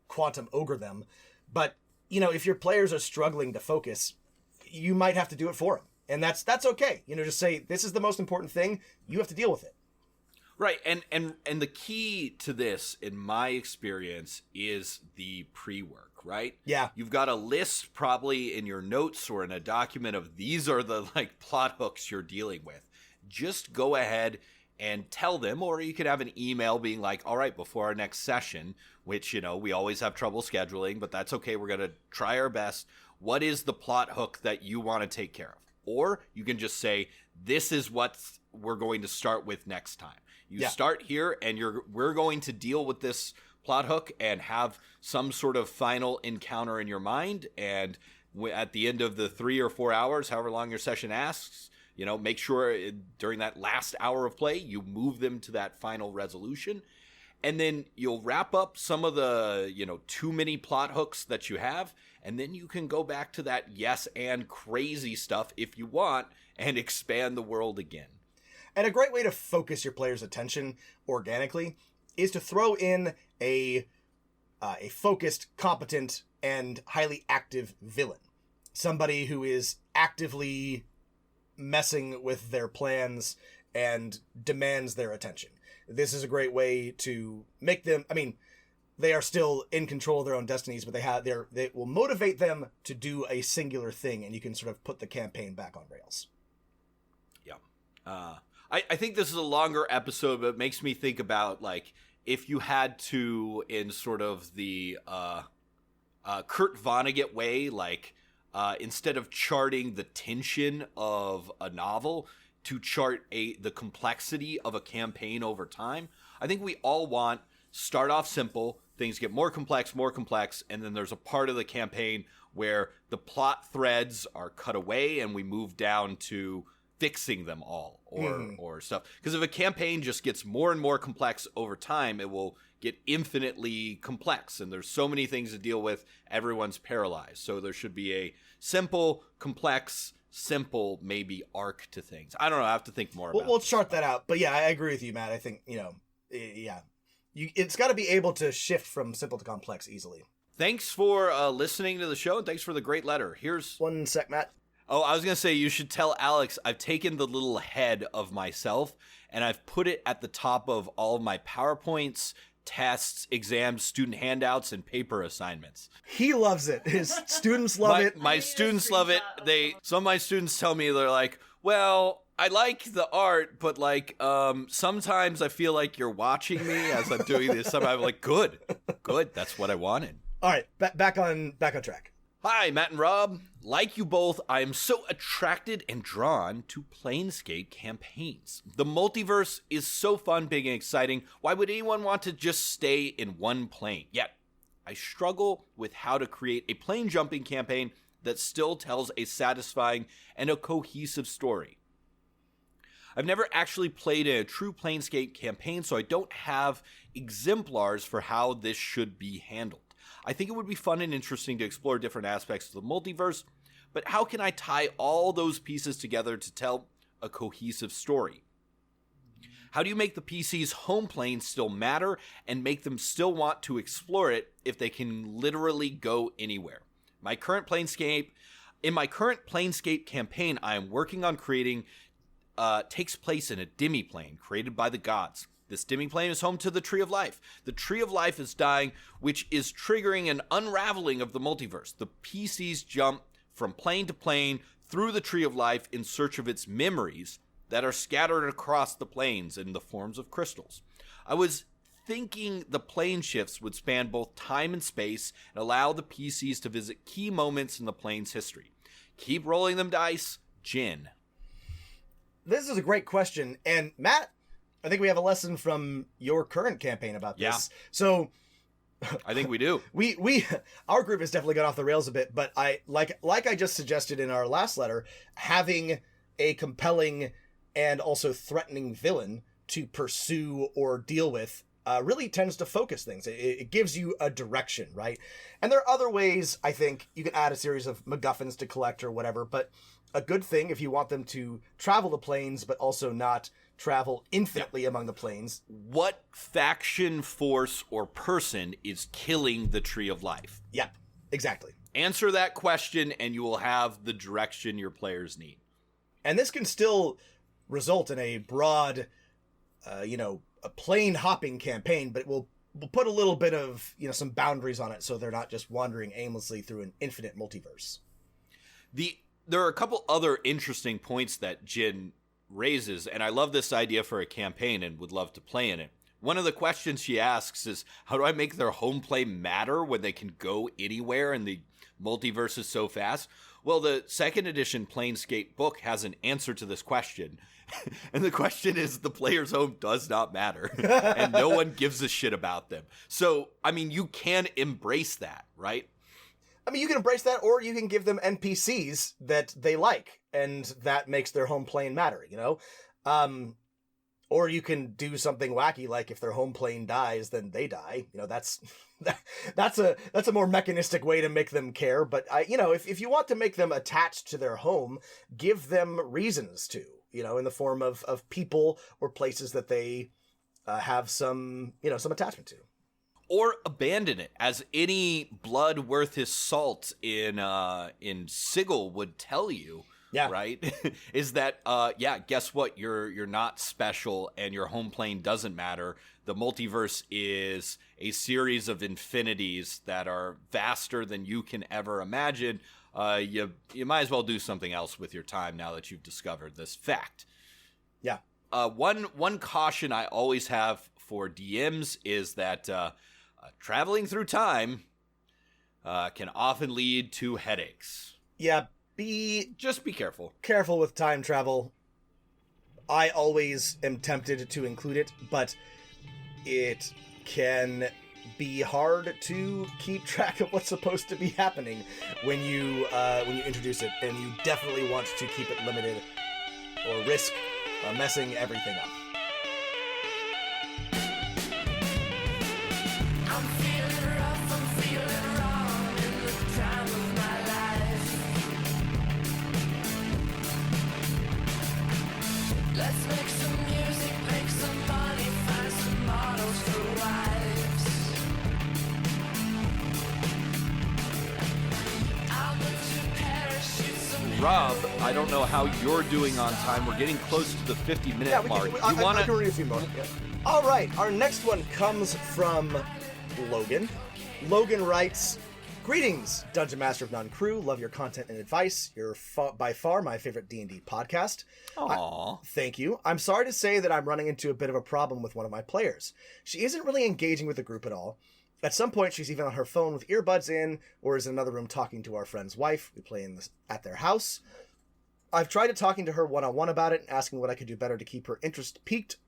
quantum ogre them. But, if your players are struggling to focus, you might have to do it for them. And that's okay. Just say, this is the most important thing. You have to deal with it. Right. And the key to this, in my experience, is the pre-work, right? Yeah. You've got a list probably in your notes or in a document of these are the plot hooks you're dealing with. Just go ahead and tell them, or you could have an email being like, all right, before our next session, which, we always have trouble scheduling, but that's okay. We're going to try our best. What is the plot hook that you want to take care of? Or you can just say, this is what we're going to start with next time. You start here, and we're going to deal with this plot hook and have some sort of final encounter in your mind. And at the end of the 3 or 4 hours, however long your session asks, make sure during that last hour of play, you move them to that final resolution. And then you'll wrap up some of the, too many plot hooks that you have. And then you can go back to that yes and crazy stuff if you want, and expand the world again. And a great way to focus your players' attention organically is to throw in a focused, competent, and highly active villain. Somebody who is actively messing with their plans and demands their attention. This is a great way to make them, they are still in control of their own destinies, but they will motivate them to do a singular thing, and you can sort of put the campaign back on rails. Yeah. I think this is a longer episode, but it makes me think about, if you had to, in sort of the Kurt Vonnegut way, instead of charting the tension of a novel, to chart the complexity of a campaign over time. I think we all want start off simple, things get more complex, and then there's a part of the campaign where the plot threads are cut away and we move down to fixing them all or stuff. Because if a campaign just gets more and more complex over time, it will get infinitely complex, and there's so many things to deal with, everyone's paralyzed. So there should be a simple, complex, simple maybe arc to things. I don't know, I have to think more about We'll chart that out. But yeah, I agree with you, Matt. I think, it's got to be able to shift from simple to complex easily. Thanks for listening to the show, and thanks for the great letter. Here's... One sec, Matt. Oh, I was going to say, you should tell Alex I've taken the little head of myself and I've put it at the top of all of my PowerPoints, tests, exams, student handouts, and paper assignments. He loves it. His students love it. My students love it. Some of my students tell me, they're like, well, I like the art, but like sometimes I feel like you're watching me as I'm doing this. Sometimes I'm like, good, that's what I wanted. All right, back on track. Hi, Matt and Rob. Like you both, I am so attracted and drawn to Planescape campaigns. The multiverse is so fun, big, and exciting. Why would anyone want to just stay in one plane? Yet, I struggle with how to create a plane jumping campaign that still tells a satisfying and a cohesive story. I've never actually played a true Planescape campaign, so I don't have exemplars for how this should be handled. I think it would be fun and interesting to explore different aspects of the multiverse, but how can I tie all those pieces together to tell a cohesive story? How do you make the PC's home plane still matter and make them still want to explore it if they can literally go anywhere? In my current Planescape campaign I am working on creating takes place in a demi-plane created by the gods. This demi-plane is home to the Tree of Life. The Tree of Life is dying, which is triggering an unraveling of the multiverse. The PCs jump from plane to plane through the Tree of Life in search of its memories that are scattered across the planes in the forms of crystals. I was thinking the plane shifts would span both time and space and allow the PCs to visit key moments in the plane's history. Keep rolling them dice, Jin. This is a great question, and Matt, I think we have a lesson from your current campaign about this. Yeah. So I think we do. we our group has definitely got off the rails a bit, but I like I just suggested in our last letter, having a compelling and also threatening villain to pursue or deal with really tends to focus things. It gives you a direction, right? And there are other ways, I think, you can add a series of MacGuffins to collect or whatever, but a good thing if you want them to travel the planes, but also not travel infinitely among the planes. What faction, force, or person is killing the Tree of Life? Yeah, exactly. Answer that question and you will have the direction your players need. And this can still result in a broad, a plane hopping campaign, but we'll put a little bit of, some boundaries on it so they're not just wandering aimlessly through an infinite multiverse. There are a couple other interesting points that Jin raises, and I love this idea for a campaign and would love to play in it. One of the questions she asks is, how do I make their home play matter when they can go anywhere and the multiverse is so fast? Well, the second edition Planescape book has an answer to this question. And the question is, the player's home does not matter. And no one gives a shit about them. So, you can embrace that, right? You can embrace that, or you can give them NPCs that they like, and that makes their home plane matter, Or you can do something wacky, like if their home plane dies, then they die. That's a more mechanistic way to make them care. But if you want to make them attached to their home, give them reasons to, in the form of people or places that they have some attachment to. Or abandon it, as any blood worth his salt in Sigil would tell you. Yeah. Right? Is that, guess what? You're not special and your home plane doesn't matter. The multiverse is a series of infinities that are vaster than you can ever imagine. You might as well do something else with your time now that you've discovered this fact. Yeah. One caution I always have for DMs is that traveling through time can often lead to headaches. Yeah. Just be careful. Careful with time travel. I always am tempted to include it, but it can be hard to keep track of what's supposed to be happening when you introduce it, and you definitely want to keep it limited or risk messing everything up. Let's make some music, make some money, find some models for wives. I'll move to Paris, shoot some. Rob, I don't know how you're doing on time. We're getting close to the 50-minute mark. I can read a few more. Yeah. All right, our next one comes from Logan. Logan writes, Greetings, Dungeon Master of None crew. Love your content and advice. You're by far my favorite D&D podcast. Aww. Thank you. I'm sorry to say that I'm running into a bit of a problem with one of my players. She isn't really engaging with the group at all. At some point, she's even on her phone with earbuds in, or is in another room talking to our friend's wife. We play at their house. I've tried talking to her one-on-one about it and asking what I could do better to keep her interest piqued.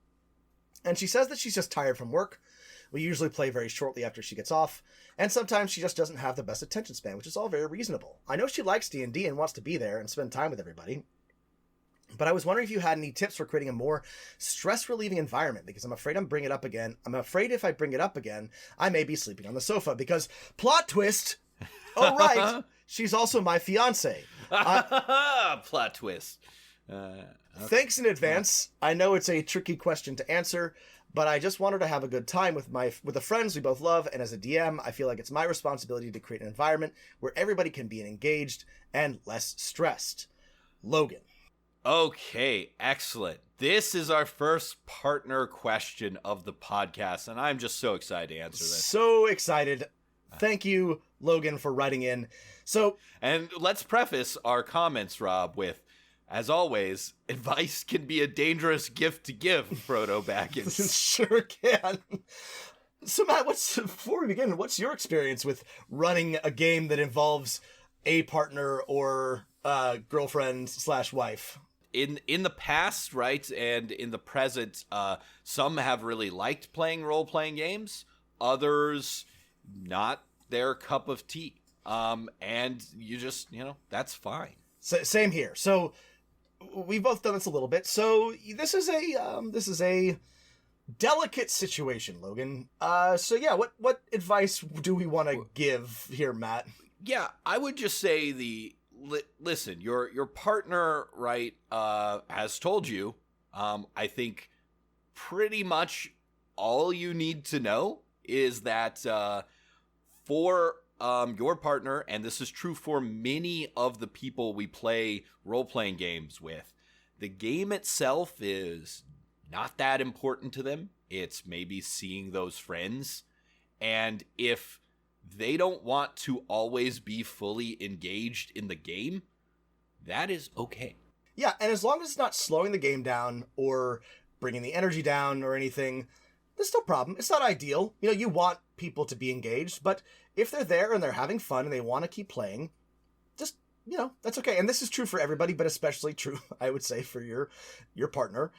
And she says that she's just tired from work. We usually play very shortly after she gets off, and sometimes she just doesn't have the best attention span, which is all very reasonable. I know she likes D&D and wants to be there and spend time with everybody, but I was wondering if you had any tips for creating a more stress-relieving environment, because I'm afraid I'm afraid if I bring it up again, I may be sleeping on the sofa, because, plot twist, oh right, she's also my fiancé. Plot twist. Okay. Thanks in advance. I know it's a tricky question to answer, but I just want her to have a good time with the friends we both love, and as a DM, I feel like it's my responsibility to create an environment where everybody can be engaged and less stressed. Logan. Okay, excellent. This is our first partner question of the podcast, and I'm just so excited to answer this. So excited. Thank you, Logan, for writing in. And let's preface our comments, Rob, with, as always, advice can be a dangerous gift to give, Frodo Baggins. Sure can. So, Matt, before we begin, what's your experience with running a game that involves a partner or girlfriend/wife? In the past, right, and in the present, some have really liked playing role-playing games. Others, not their cup of tea. And you just, that's fine. Same here. So we've both done this a little bit. So this is a delicate situation, Logan. So yeah, what advice do we want to give here, Matt? Yeah, I would just say listen, your partner, right, has told you, I think pretty much all you need to know is that, for your partner, and this is true for many of the people we play role-playing games with, the game itself is not that important to them. It's maybe seeing those friends. And if they don't want to always be fully engaged in the game, that is okay. Yeah, and as long as it's not slowing the game down or bringing the energy down or anything, there's no problem. It's not ideal. You want people to be engaged, but if they're there and they're having fun and they want to keep playing, just, that's okay. And this is true for everybody, but especially true, I would say, for your partner.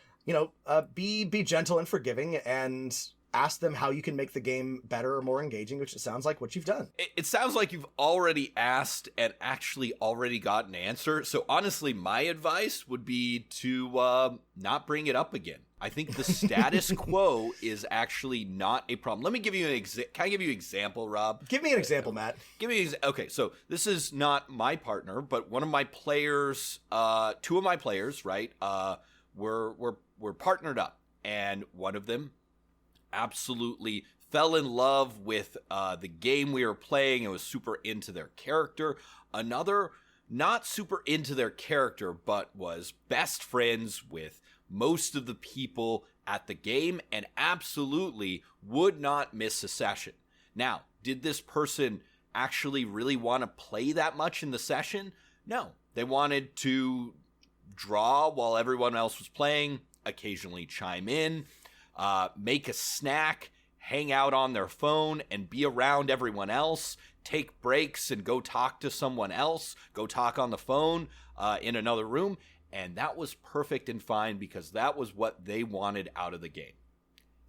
Be gentle and forgiving and ask them how you can make the game better or more engaging, which it sounds like what you've done. It sounds like you've already asked and actually already got an answer. So honestly, my advice would be to not bring it up again. I think the status quo is actually not a problem. Let me give you can I give you an example, Rob? Give me an example, Matt. Okay, so this is not my partner, but one of my players, two of my players, right, we're partnered up, and one of them absolutely fell in love with the game we were playing and was super into their character. Another, not super into their character, but was best friends with most of the people at the game and absolutely would not miss a session. Now, did this person actually really want to play that much in the session? No. They wanted to draw while everyone else was playing, occasionally chime in, make a snack, hang out on their phone and be around everyone else, take breaks and go talk to someone else, go talk on the phone in another room. And that was perfect and fine because that was what they wanted out of the game.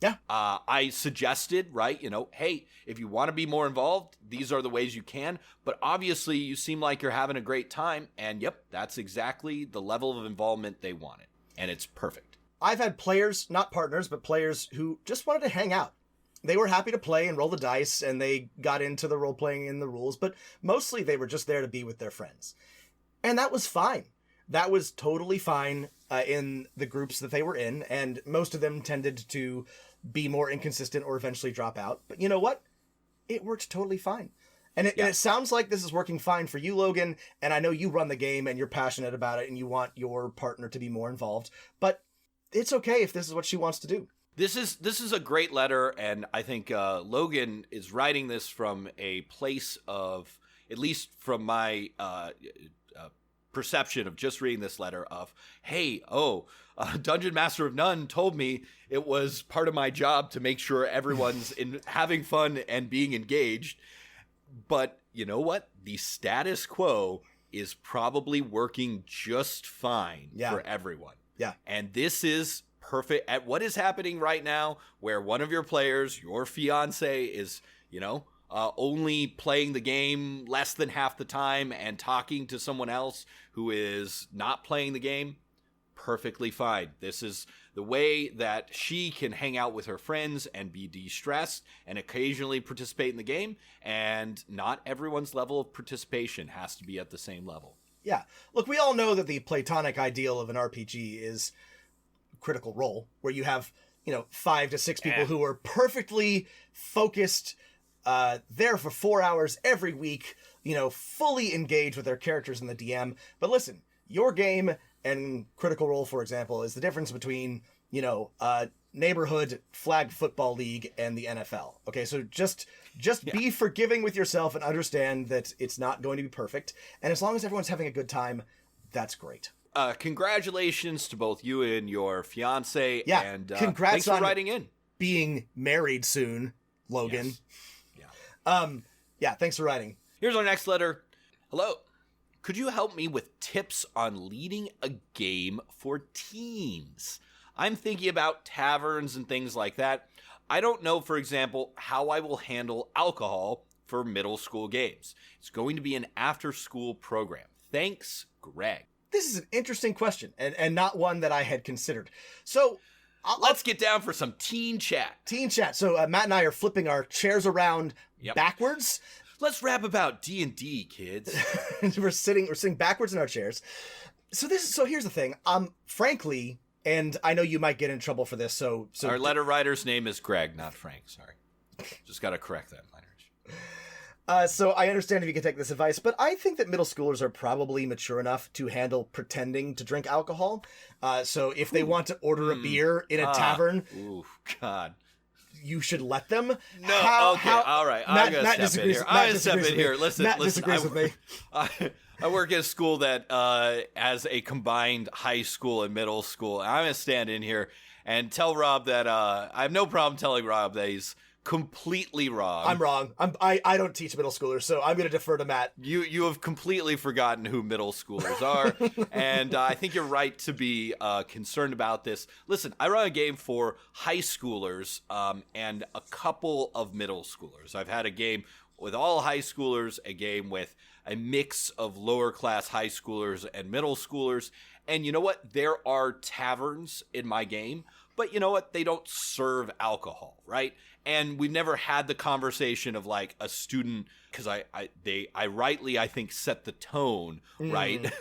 Yeah. I suggested, right, hey, if you want to be more involved, these are the ways you can. But obviously, you seem like you're having a great time. And yep, that's exactly the level of involvement they wanted. And it's perfect. I've had players, not partners, but players who just wanted to hang out. They were happy to play and roll the dice, and they got into the role-playing and the rules. But mostly, they were just there to be with their friends. And that was fine. That was totally fine in the groups that they were in, and most of them tended to be more inconsistent or eventually drop out. But you know what? It worked totally fine. And it sounds like this is working fine for you, Logan, and I know you run the game and you're passionate about it and you want your partner to be more involved, but it's okay if this is what she wants to do. This is a great letter, and I think Logan is writing this from a place of, at least from my perception of just reading this letter, of, hey, Dungeon Master of None told me it was part of my job to make sure everyone's having fun and being engaged. But you know what? The status quo is probably working just fine for everyone. Yeah. And this is perfect at what is happening right now, where one of your players, your fiance, is, only playing the game less than half the time and talking to someone else who is not playing the game. Perfectly fine. This is the way that she can hang out with her friends and be de-stressed and occasionally participate in the game. And not everyone's level of participation has to be at the same level. Yeah. Look, we all know that the platonic ideal of an RPG is Critical Role, where you have, 5 to 6 people who are perfectly focused, there for 4 hours every week, fully engaged with their characters and the DM. But listen, your game and Critical Role, for example, is the difference between, neighborhood flag football league and the NFL. Okay, so just be forgiving with yourself and understand that it's not going to be perfect. And as long as everyone's having a good time, that's great. Congratulations to both you and your fiance. Yeah, and congrats thanks for on writing in. Being married soon, Logan. Yes. Yeah, thanks for writing. Here's our next letter. Hello. Could you help me with tips on leading a game for teens? I'm thinking about taverns and things like that. I don't know, for example, how I will handle alcohol for middle school games. It's going to be an after-school program. Thanks, Greg. This is an interesting question, and not one that I had considered. So let's get down for some teen chat. Teen chat. So Matt and I are flipping our chairs around backwards. Let's rap about D&D, kids. we're sitting backwards in our chairs. So here's the thing. Frankly, and I know you might get in trouble for this. So our letter writer's name is Greg, not Frank. Sorry, just got to correct that language. So I understand if you can take this advice, but I think that middle schoolers are probably mature enough to handle pretending to drink alcohol. So if they want to order a beer in a tavern, God, you should let them. No, all right. I'm going to step in here. I'm going to step in here. Listen, disagrees with me. I work at a school that has a combined high school and middle school. I'm going to stand in here and tell Rob that I have no problem telling Rob that he's completely wrong. I'm wrong. I don't teach middle schoolers, so I'm going to defer to Matt. You have completely forgotten who middle schoolers are, and I think you're right to be concerned about this. Listen, I run a game for high schoolers and a couple of middle schoolers. I've had a game with all high schoolers, a game with a mix of lower class high schoolers and middle schoolers. And you know what? There are taverns in my game, but you know what? They don't serve alcohol, right? And we've never had the conversation of like a student, because I rightly, I think, set the tone, right?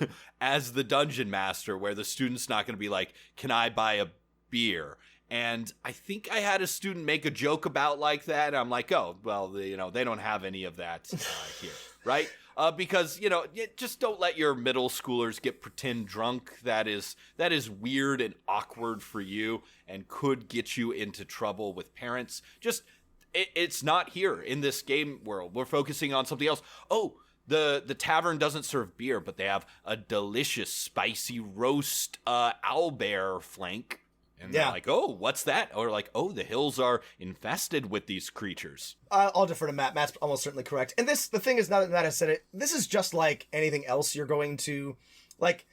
As the dungeon master, where the student's not going to be like, can I buy a beer? And I think I had a student make a joke about like that. I'm like, oh, well, they don't have any of that here, right? Because, just don't let your middle schoolers get pretend drunk. That is weird and awkward for you and could get you into trouble with parents. Just, it's not here in this game world. We're focusing on something else. Oh, the tavern doesn't serve beer, but they have a delicious spicy roast owlbear flank. And they're like, oh, what's that? Or like, oh, the hills are infested with these creatures. I'll defer to Matt. Matt's almost certainly correct. And the thing is, now that Matt has said it, this is just like anything else you're going to, like,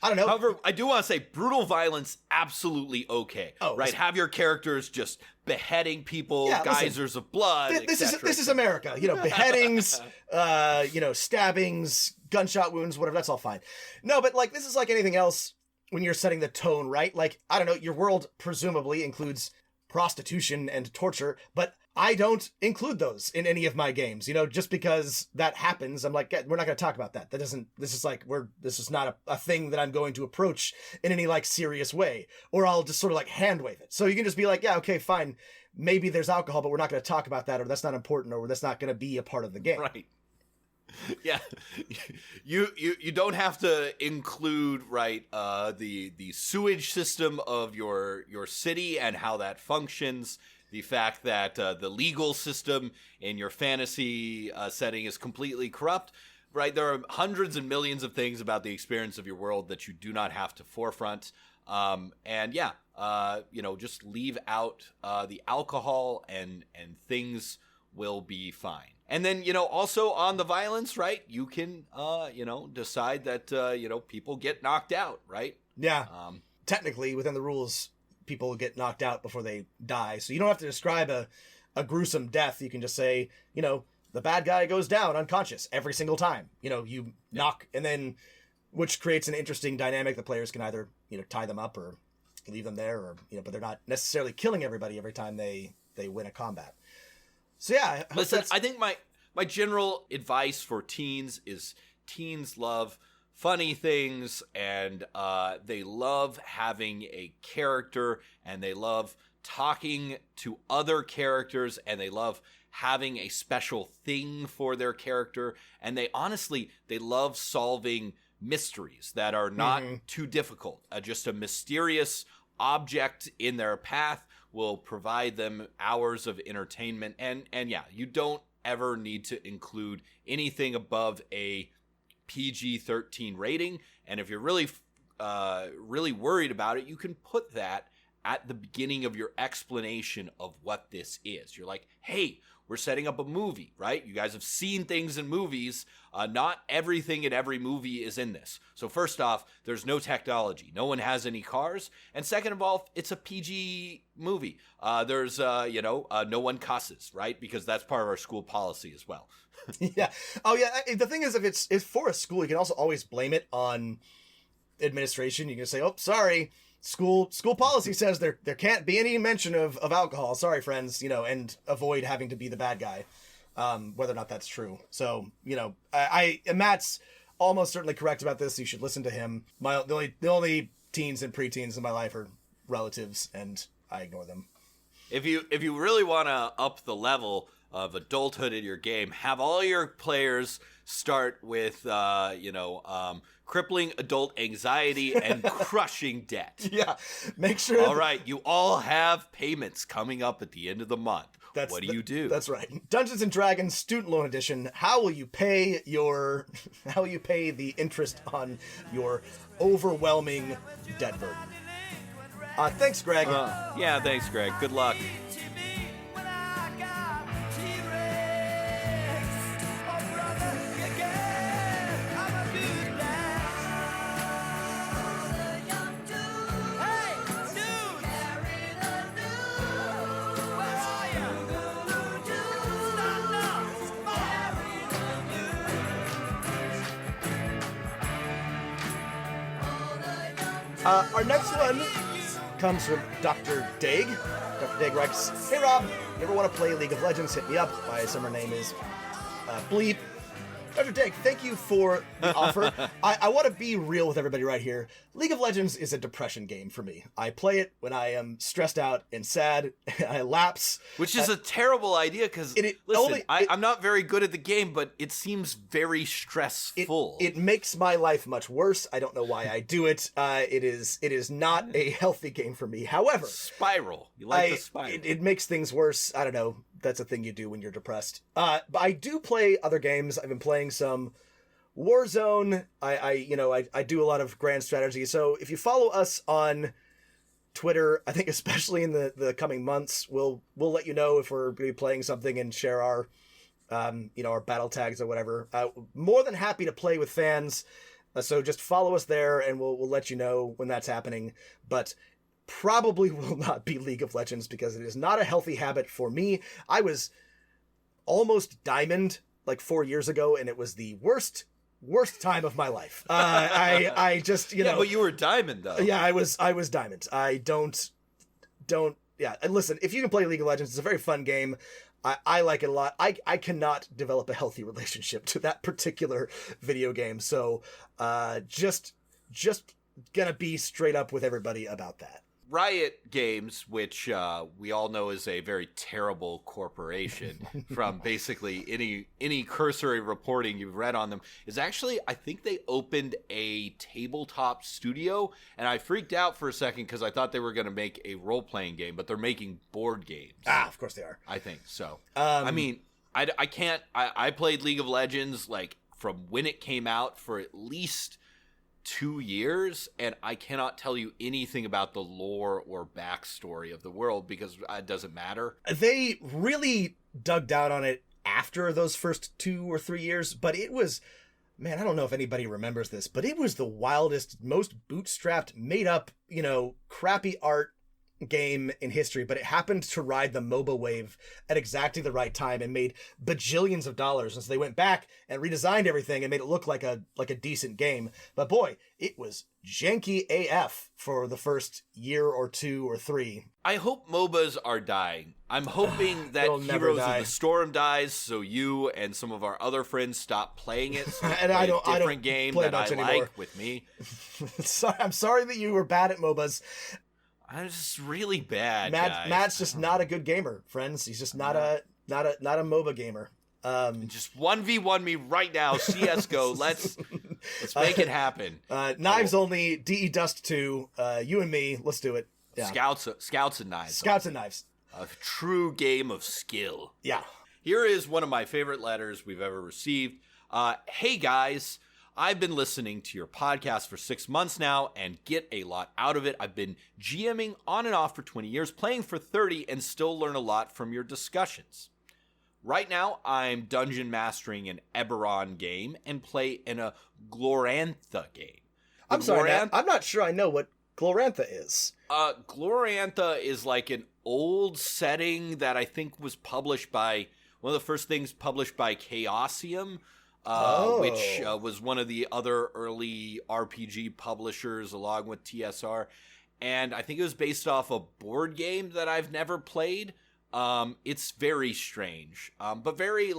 I don't know. However, I do want to say brutal violence, absolutely okay. Oh, right? Have your characters just beheading people, geysers of blood, This is America. Beheadings, stabbings, gunshot wounds, whatever. That's all fine. No, but like, this is like anything else. When you're setting the tone, right? Like, I don't know, your world presumably includes prostitution and torture, but I don't include those in any of my games. Just because that happens, I'm like, we're not going to talk about that. This is not a thing that I'm going to approach in any like serious way, or I'll just sort of like hand wave it. So you can just be like, yeah, okay, fine. Maybe there's alcohol, but we're not going to talk about that, or that's not important, or that's not going to be a part of the game. Right. Yeah, you don't have to include the sewage system of your city and how that functions. The fact that the legal system in your fantasy setting is completely corrupt. Right, there are hundreds and millions of things about the experience of your world that you do not have to forefront. Just leave out the alcohol and things will be fine. And then, also on the violence, right, you can, decide that, people get knocked out, right? Yeah. Technically, within the rules, people get knocked out before they die. So you don't have to describe a gruesome death. You can just say, the bad guy goes down unconscious every single time. You knock, and then, which creates an interesting dynamic. The players can either, tie them up or leave them there, or, but they're not necessarily killing everybody every time they win a combat. So yeah, listen, I think my general advice for teens is teens love funny things, and they love having a character, and they love talking to other characters, and they love having a special thing for their character, and they love solving mysteries that are not too difficult. Just a mysterious object in their path will provide them hours of entertainment, and yeah, you don't ever need to include anything above a PG-13 rating, and if you're really worried about it, you can put that at the beginning of your explanation of what this is. You're like, hey, we're setting up a movie, right? You guys have seen things in movies. Not everything in every movie is in this. So first off, there's no technology. No one has any cars. And second of all, it's a PG movie. There's no one cusses, right? Because that's part of our school policy as well. Yeah. Oh, yeah. The thing is, if it's for a school, you can also always blame it on administration. You can say, oh, sorry, school policy says there can't be any mention of alcohol. Sorry, friends, and avoid having to be the bad guy, whether or not that's true. So, and Matt's almost certainly correct about this. You should listen to him. The only teens and preteens in my life are relatives, and I ignore them. If you really want to up the level of adulthood in your game, have all your players start with crippling adult anxiety and crushing debt. Yeah, make sure. All right, you all have payments coming up at the end of the month. What do you do? That's right. Dungeons and Dragons Student Loan Edition. How will you pay the interest on your overwhelming debt burden? Thanks, Greg. Yeah, thanks, Greg. Good luck. Our next one comes from Dr. Daig. Dr. Daig writes, "Hey Rob, you ever want to play League of Legends? Hit me up. My summer name is Bleep." Dr. Daig, thank you for the offer. I want to be real with everybody right here. League of Legends is a depression game for me. I play it when I am stressed out and sad, and I lapse. Which is a terrible idea, because, I'm not very good at the game, but it seems very stressful. It makes my life much worse. I don't know why I do it. It is not a healthy game for me. However... Spiral. You like the spiral. It makes things worse. I don't know. That's a thing you do when you're depressed. But I do play other games. I've been playing some Warzone. I do a lot of grand strategy. So if you follow us on Twitter, I think especially in the coming months, we'll let you know if we're going to be playing something and share our battle tags or whatever. More than happy to play with fans. So just follow us there and we'll let you know when that's happening. But probably will not be League of Legends because it is not a healthy habit for me. I was almost diamond like 4 years ago, and it was the worst time of my life. I just, Yeah, but you were diamond though. Yeah, I was diamond. I don't. Yeah, and listen, if you can play League of Legends, it's a very fun game. I like it a lot. I cannot develop a healthy relationship to that particular video game. So, just gonna be straight up with everybody about that. Riot Games, which we all know is a very terrible corporation from basically any cursory reporting you've read on them, is actually, I think they opened a tabletop studio, and I freaked out for a second because I thought they were going to make a role-playing game, but they're making board games. Of course they are. I think so. I mean, I can't... I played League of Legends, like, from when it came out for at least 2 years, and I cannot tell you anything about the lore or backstory of the world because it doesn't matter. They really dug down on it after those first 2 or 3 years, but it was, man, I don't know if anybody remembers this, but it was the wildest, most bootstrapped, made up, crappy art game in history, but it happened to ride the MOBA wave at exactly the right time and made bajillions of dollars. And so they went back and redesigned everything and made it look like a decent game. But boy, it was janky AF for the first year or 2 or 3. I hope MOBAs are dying. I'm hoping that Heroes of the Storm dies, so you and some of our other friends stop playing it. So and I don't, different game that I anymore. like with me. I'm sorry that you were bad at MOBAs. I'm just really bad. Matt's just not a good gamer, friends. He's just not a MOBA gamer. Just 1v1 me right now, CS:GO. Let's make it happen. Knives only, DE Dust 2, you and me, let's do it. Yeah. Scouts and knives. Scouts and knives. A true game of skill. Yeah. Here is one of my favorite letters we've ever received. Hey guys, I've been listening to your podcast for 6 months now and get a lot out of it. I've been GMing on and off for 20 years, playing for 30, and still learn a lot from your discussions. Right now, I'm dungeon mastering an Eberron game and play in a Glorantha game. I'm sorry, Matt, I'm not sure I know what Glorantha is. Glorantha is like an old setting that I think was published by, one of the first things published by Chaosium, which was one of the other early RPG publishers along with TSR. And I think it was based off a board game that I've never played. It's very strange, but very,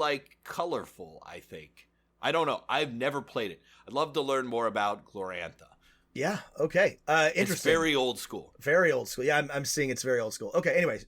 colorful, I think. I don't know. I've never played it. I'd love to learn more about Glorantha. Yeah, okay. Interesting. It's very old school. Very old school. Yeah, I'm seeing it's very old school. Okay, anyways.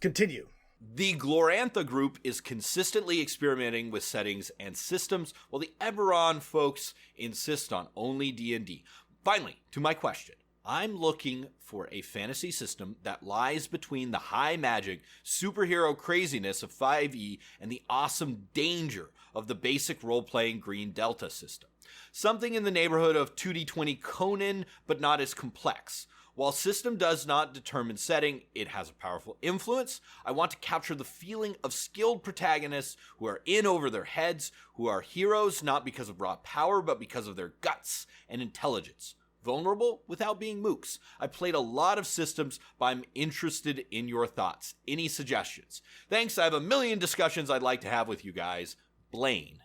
Continue. The Glorantha group is consistently experimenting with settings and systems, while the Eberron folks insist on only D&D. Finally, to my question. I'm looking for a fantasy system that lies between the high magic, superhero craziness of 5e and the awesome danger of the basic role-playing Green Delta system. Something in the neighborhood of 2D20 Conan, but not as complex. While system does not determine setting, it has a powerful influence. I want to capture the feeling of skilled protagonists who are in over their heads, who are heroes not because of raw power, but because of their guts and intelligence. Vulnerable without being mooks. I played a lot of systems, but I'm interested in your thoughts. Any suggestions? Thanks, I have a million discussions I'd like to have with you guys. Blaine.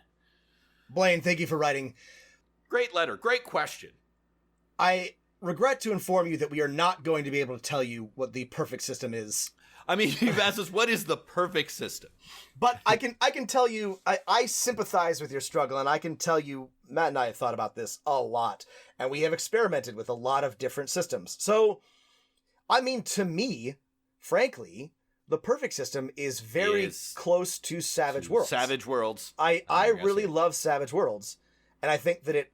Blaine, thank you for writing. Great letter, great question. I regret to inform you that we are not going to be able to tell you what the perfect system is. I mean, you've asked us, what is the perfect system? But I can tell you, I sympathize with your struggle, and I can tell you, Matt and I have thought about this a lot, and we have experimented with a lot of different systems. So, I mean, to me, frankly, the perfect system is very close to Savage Worlds. Savage Worlds. I really love Savage Worlds, and I think that it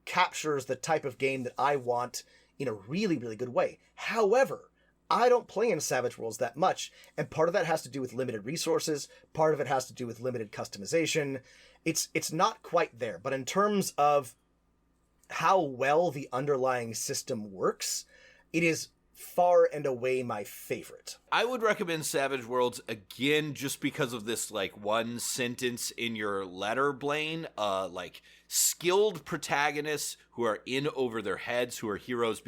captures the type of game that I want in a really, really good way. However, I don't play in Savage Worlds that much, and part of that has to do with limited resources, part of it has to do with limited customization. It's not quite there, but in terms of how well the underlying system works, it is far and away my favorite. I would recommend Savage Worlds again just because of this one sentence in your letter, Blaine. Skilled protagonists who are in over their heads, who are heroes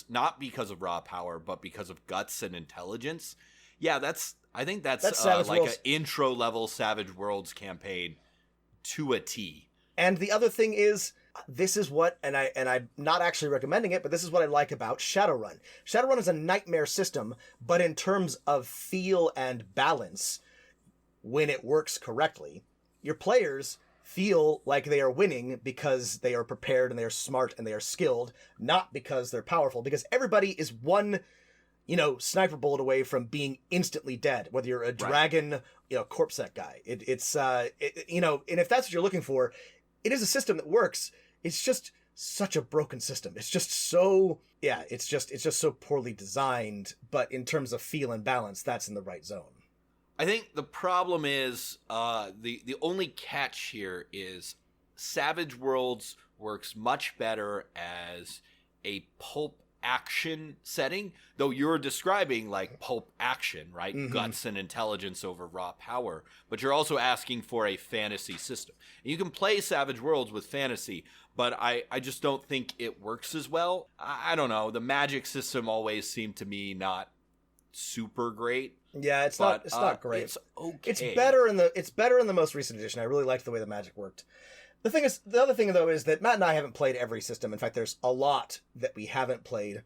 not because of raw power, but because of guts and intelligence. Yeah, I think that's an intro level Savage Worlds campaign to a T. And the other thing is, this is what, and I'm not actually recommending it, but this is what I like about Shadowrun. Shadowrun is a nightmare system, but in terms of feel and balance, when it works correctly, your players feel like they are winning because they are prepared and they are smart and they are skilled, not because they're powerful, because everybody is one, sniper bullet away from being instantly dead, whether you're a dragon, corpse set guy. And if that's what you're looking for, it is a system that works. It's just such a broken system. It's just so, it's just so poorly designed, but in terms of feel and balance, that's in the right zone. I think the problem is the only catch here is Savage Worlds works much better as a pulp action setting, though you're describing like pulp action, right? Mm-hmm. Guts and intelligence over raw power, but you're also asking for a fantasy system. And you can play Savage Worlds with fantasy, but I just don't think it works as well. I don't know. The magic system always seemed to me not super great. Yeah, it's not great. It's okay. It's better in the most recent edition. I really liked the way the magic worked. The other thing though is that Matt and I haven't played every system. In fact, there's a lot that we haven't played,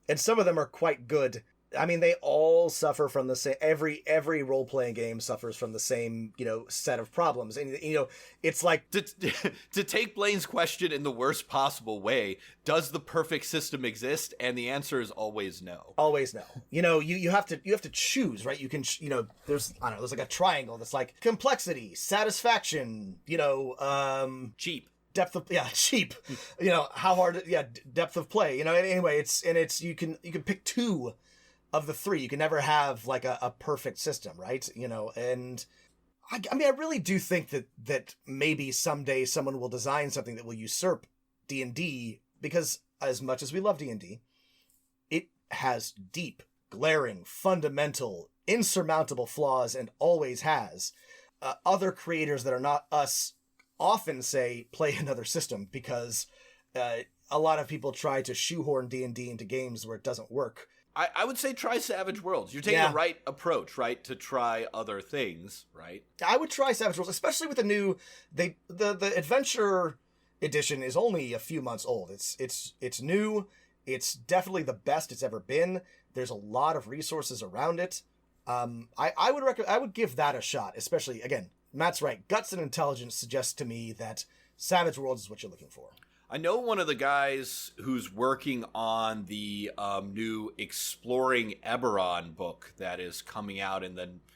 and some of them are quite good. I mean, they all suffer from the same. Every role-playing game suffers from the same, set of problems. And it's like to take Blaine's question in the worst possible way. Does the perfect system exist? And the answer is always no. Always no. You have to choose, right? You can, there's like a triangle that's like complexity, satisfaction, cheap. Depth of cheap. How hard? Depth of play. Anyway, it's you can pick two of the three. You can never have like a perfect system, right? And I mean, I really do think that maybe someday someone will design something that will usurp D&D, because as much as we love D&D, it has deep, glaring, fundamental, insurmountable flaws, and always has. Other creators that are not us often say play another system, because a lot of people try to shoehorn D&D into games where it doesn't work. I would say try Savage Worlds. You're taking the right approach, right, to try other things, right? I would try Savage Worlds, especially with the new the Adventure edition is only a few months old. It's new. It's definitely the best it's ever been. There's a lot of resources around it. I would give that a shot, especially, again, Matt's right. Guts and intelligence suggests to me that Savage Worlds is what you're looking for. I know one of the guys who's working on the new Exploring Eberron book that is coming out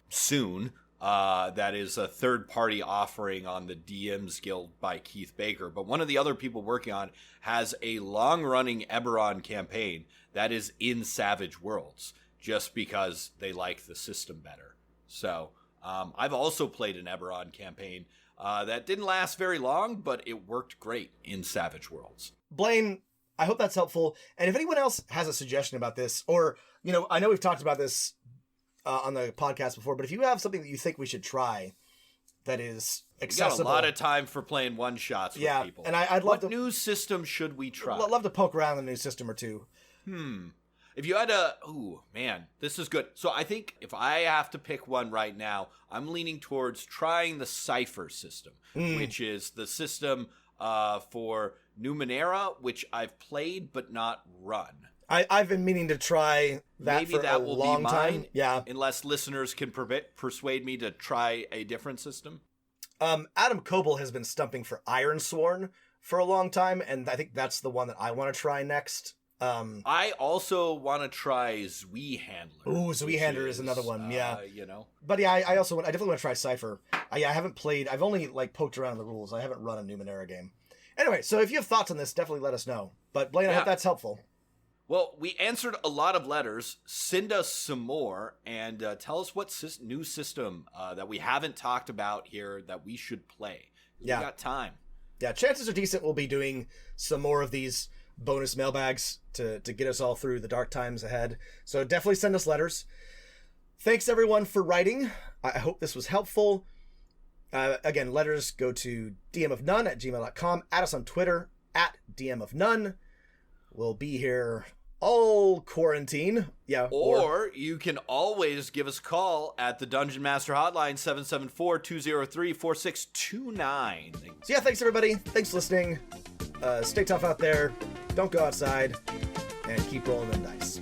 soon. That is a third-party offering on the DM's Guild by Keith Baker. But one of the other people working on has a long-running Eberron campaign that is in Savage Worlds, just because they like the system better. So I've also played an Eberron campaign that didn't last very long, but it worked great in Savage Worlds. Blaine, I hope that's helpful. And if anyone else has a suggestion about this, or, I know we've talked about this on the podcast before, but if you have something that you think we should try that is accessible. You got a lot of time for playing one-shots with people. And I'd love What new system should we try? I'd love to poke around a new system or two. If you had this is good. So I think if I have to pick one right now, I'm leaning towards trying the Cypher system, which is the system for Numenera, which I've played but not run. I've been meaning to try that. Maybe for that a will long be mine, time. Yeah. Unless listeners can persuade me to try a different system. Adam Coble has been stumping for Ironsworn for a long time, and I think that's the one that I want to try next. I also want to try Zweihandler. Ooh, Zweihandler is another one, yeah. But yeah, I definitely want to try Cypher. I haven't played, I've only poked around in the rules. I haven't run a Numenera game. Anyway, so if you have thoughts on this, definitely let us know. But Blaine, I hope that's helpful. Well, we answered a lot of letters. Send us some more and tell us what new system that we haven't talked about here that we should play. We got time. Yeah, chances are decent we'll be doing some more of these bonus mailbags to get us all through the dark times ahead. So definitely send us letters. Thanks everyone for writing. I hope this was helpful. Again, letters go to dmofnone@gmail.com. Add us on Twitter @dmofnone. We'll be here all quarantine. Yeah. Or you can always give us a call at the Dungeon Master Hotline, 774-203-4629. So yeah, thanks everybody. Thanks for listening. Stay tough out there. Don't go outside. And keep rolling them dice.